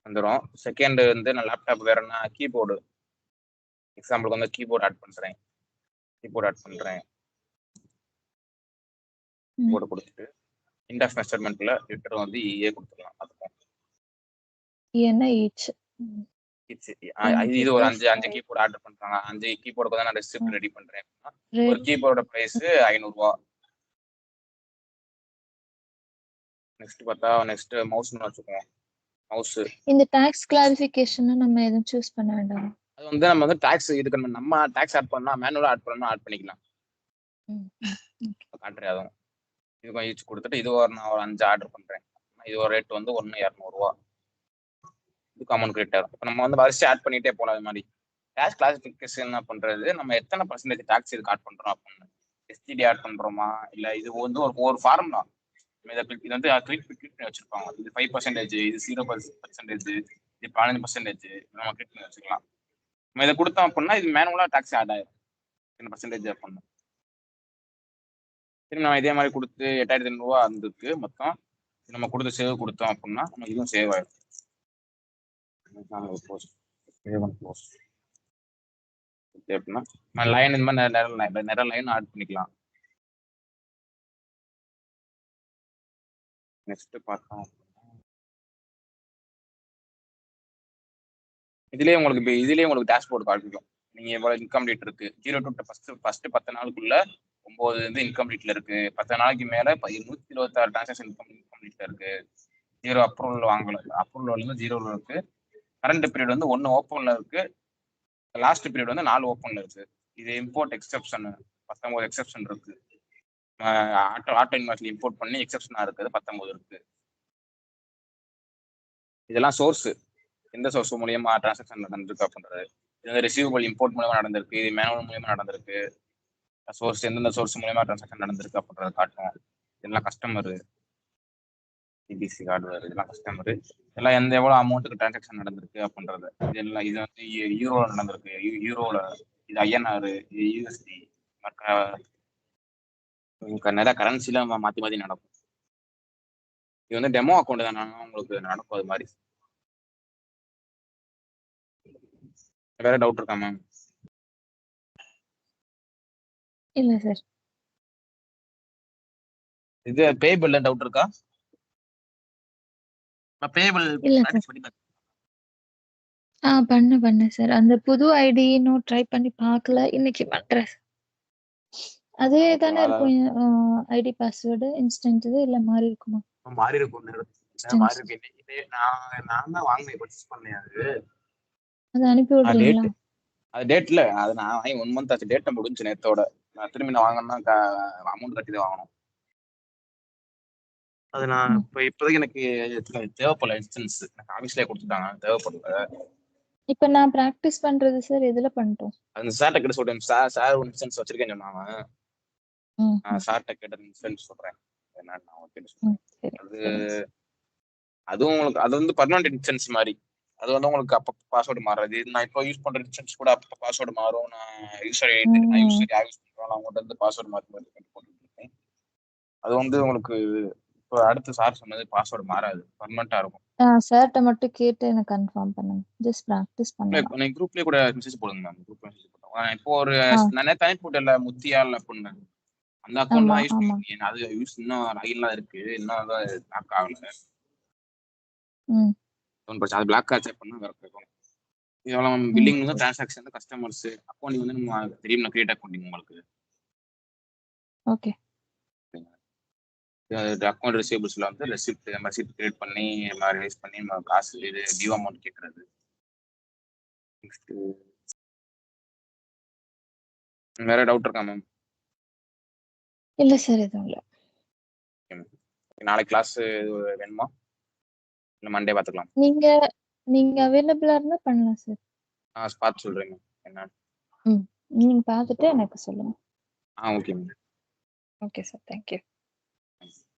வந்துடும். செகண்ட் வந்து நான் லேப்டாப் வேற என்ன கீபோர்டு எக்ஸாம்பிளுக்கு வந்து கீபோர்டு ஆட் பண்ணுறேன். கீபோர்டு கொடுத்துட்டு இண்டெக்ஸ் மெஷர்மெண்ட்ல லிட்டர் வந்து ஏ கொடுத்துக்கலாம். அதுக்கும் இது ஒரு 5 கீபோர்டு ஆர்டர் பண்றாங்க. 5 கீபோர்டுக்கு தான் நான் ரெசிப்ட் ரெடி பண்றேன். ஒரு கீபோர்டோட பிரைஸ் 500 ரூபாய். நெக்ஸ்ட் மவுஸ்னு வச்சுக்குவோம். மவுஸ் இந்த டாக்ஸ் கிளாரிஃபிகேஷன் நம்ம எதுவும் சூஸ் பண்ண வேண்டாம். அது வந்து நம்ம வந்து டாக்ஸ் இதுக்கு நம்ம டாக்ஸ் ஆட் பண்ணா மேனுவலா ஆட் பண்ணா ஆட் பண்ணிக்கலாம். காட்டுறேன். அதுவும் இதுக்கும் ஈச் கொடுத்துட்டு இது ஒரு நான் ஒரு 5 ஆர்டர் பண்றேன். இது ஒரு ரேட் வந்து 200 ரூபாய். இது காமன் கிரியேட்டர். இப்போ நம்ம வந்து வரிசை ஆட் பண்ணிட்டே போகலாம். அது மாதிரி டாக்ஸ் கிளாசிஃபிகேஷன் என்ன பண்றது, நம்ம எத்தனை பர்சன்டேஜ் டாக்ஸ் இதுக்கு ஆட் பண்றோம் அப்படின்னு எஸ்டிடி ஆட் பண்றோமா இல்ல இது வந்து ஒரு ஃபார்ம் தான். இது வந்து கிளிக் பண்ணி வச்சிருப்பாங்க. இது 5%, இது 0%, இது 15%, நம்ம கிளிக் பண்ணி வச்சுக்கலாம். நம்ம இதை கொடுத்தோம் அப்படின்னா இது மேனுவலா டாக்ஸ் ஆட் ஆயிடும். 10% ஆட் பண்ணணும். சரி, நம்ம இதே மாதிரி கொடுத்து 8500 ரூபா இருந்துருக்கு மொத்தம். நம்ம கொடுத்து சேவ் கொடுத்தோம் அப்படின்னா நம்ம இதுவும் சேவ் ஆயிடும். அப்படின்னா லைன் இந்த மாதிரி நிறைய லைன் ஆட் பண்ணிக்கலாம். நெக்ஸ்ட் பார்த்தோம் இதுலயே உங்களுக்கு டேஷ்போர்ட் காட்டிக்கும். நீங்க எவ்வளவு இன்கம்ப்ளீட் இருக்கு. 0 to ஃபர்ஸ்ட் 10 நாளுக்குள்ள 9 வந்து இன்கம்ப்ளீட்ல இருக்கு. 10 நாளைக்கு மேல 126 டிரான்சாக்ஷன் இன்கம்ப்ளீட்ல இருக்கு. 0 அப்ரூவல் வாங்கல. அப்ரூவல் வந்து 0ல இருக்கு. கரண்ட் பீரியட் வந்து 1 ஓப்பன்ல இருக்கு. லாஸ்ட் பீரியட் வந்து 4 ஓப்பன்ல இருக்கு. இது இம்போர்ட் எக்ஸெப்ஷன் 19 எக்ஸெப்ஷன் இருக்கு. ஆட்டோ இன்வாய்ஸ்ல இம்போர்ட் பண்ணி எக்ஸெப்ஷனா இருக்குது 19 இருக்கு. இதெல்லாம் சோர்ஸ். எந்த சோர்ஸ் மூலியமா டிரான்சாக்ஷன் நடந்திருக்கு அப்படின்றது. இது வந்து ரிசீவபிள் இம்போர்ட் மூலமா நடந்திருக்கு. இது மேனுவல் மூலியமா நடந்திருக்கு. சோர்ஸ் எந்தெந்த சோர்ஸ் மூலியமா டிரான்சாக்ஷன் நடந்திருக்கு அப்படின்றத காட்டும். இதெல்லாம் கஸ்டமர் சிபிசி ஹார்ட்வேர். இதெல்லாம் கஸ்டமர். இதெல்லாம் எவ்வளவு அமௌண்ட்டுக்கு டிரான்சாக்ஷன் நடந்திருக்கு அப்படின்றது. இதெல்லாம் இது வந்து யூரோல நடந்திருக்கு. யூரோல இது ஐஎன்ஆர், இது யூஎஸ்டி, மற்ற நிறைய கரன்சில மாத்தி நடக்கும். இது வந்து டெமோ அக்கௌண்ட் தான். உங்களுக்கு நடக்கும் அது மாதிரி. வேற டவுட் இருக்கா மேம்? இல்ல சார். இது பேபிள்ல டவுட் இருக்கா? பேபிள் பண்ண சார். அந்த புது ஐடி இன்னும் ட்ரை பண்ணி பார்க்கல. இன்னைக்கு பண்றேன். அதே தானே இருக்கும் ஐடி பாஸ்வேர்டு இன்ஸ்டன்ட் இல்ல மாறி இருக்குமா? மாறி இருக்கும். மாறி இருக்கு. நான் தான் வாங்கினேன். பர்ச்சேஸ் பண்ணேன். அது அனுப்பி விடுறீங்களா? அது டேட்ல அது நான் வாங்கி 1 month ஆச்சு. டேட்டை முடிஞ்சு நேத்தோட. நான் திரும்பி நான் வாங்கணும்னா அமௌண்ட் கட்டி தான் வாங்கணும். அது நான் இப்போதைக்கு எனக்கு தேவைப்படல. இன்ஸ்டன்ஸ் எனக்கு ஆஃபீஸ்லயே கொடுத்துட்டாங்க. தேவைப்படல. இப்போ நான் பிராக்டிஸ் பண்றது சார் எதுல பண்ணிட்டோம்? அந்த சார்ட்ட கிட்ட சொல்றேன். சார் ஒரு இன்ஸ்டன்ஸ் வச்சிருக்கேன்னு சொன்னாங்க. சார்ட்ட கேட்ட இன்ஸ்டன்ஸ் சொல்றேன். அதுவும் உங்களுக்கு அது வந்து பர்மனன்ட் இன்ஸ்டன்ஸ் மாதிரி. அது வந்து உங்களுக்கு அப்ப பாஸ்வேர்டு மாறாது. நான் இப்போ யூஸ் பண்ற இன்ஸ்டன்ஸ் கூட அப்ப பாஸ்வேர்டு மாறும். நான் யூஸ் பண்றேன். அவங்ககிட்ட இருந்து பாஸ்வேர்டு மாற்றி போட்டுட்டு இருக்கேன். அது வந்து உங்களுக்கு இப்போ அடுத்து சார் சொன்னது பாஸ்வேர்டு மாறாது. பர்மனண்டா இருக்கும். சார்ட்ட மட்டும் கேட்டு எனக்கு கன்ஃபார்ம் பண்ணுங்க. ஜஸ்ட் பிராக்டிஸ் பண்ணுங்க. நீங்க குரூப்லயே கூட மெசேஜ் போடுங்க மேம். குரூப் மெசேஜ் போடுங்க. இப்போ ஒரு நான் தனி போட்டல முத்தியால் அப்படின்னு அந்த அக்கௌண்ட் ஆமா, தான் யூஸ் ஆமா. பண்ணிருக்கேன். அது யூஸ் இன்னும் லாகின்லாம் இருக்கு. இன்னும் அதான் லாக் ஆகல. ம். ஒன்றும் பிரச்சனை. அது பிளாக் கேப்சர் பண்ணா ஒர்க் ஆகும். இதெல்லாம் ம். பில்லிங் வந்து டிரான்சாக்ஷன் கஸ்டமர்ஸ் அக்கௌண்டிங் வந்து நம்ம தெரியும் கிரியேட் அக்கௌண்டிங் உங்களுக்கு. ஓகே. அக்கௌண்ட் ரிசீவபிள்ஸ்ல வந்து ரெசிப்ட் கிரியேட் பண்ணி நம்ம ரிலீஸ் பண்ணி நம்ம காசு இது டியூ அமௌண்ட் கேட்கறது. நெக்ஸ்ட் வேற டவுட் இருக்கா மேம்? இல்ல சார் எதுவும் இல்ல. நாளைக்கு கிளாஸ் வேணுமா? இல்லை மண்டே பார்த்துக்கலாம். நீங்க அவைலபிளா இருந்தா பண்ணலாம் சார். பார்த்து சொல்றேன் மேம் என்ன. ம். நீங்க பார்த்துட்டு எனக்கு சொல்லுங்க. Okay ma'am. Okay sir. Thank you.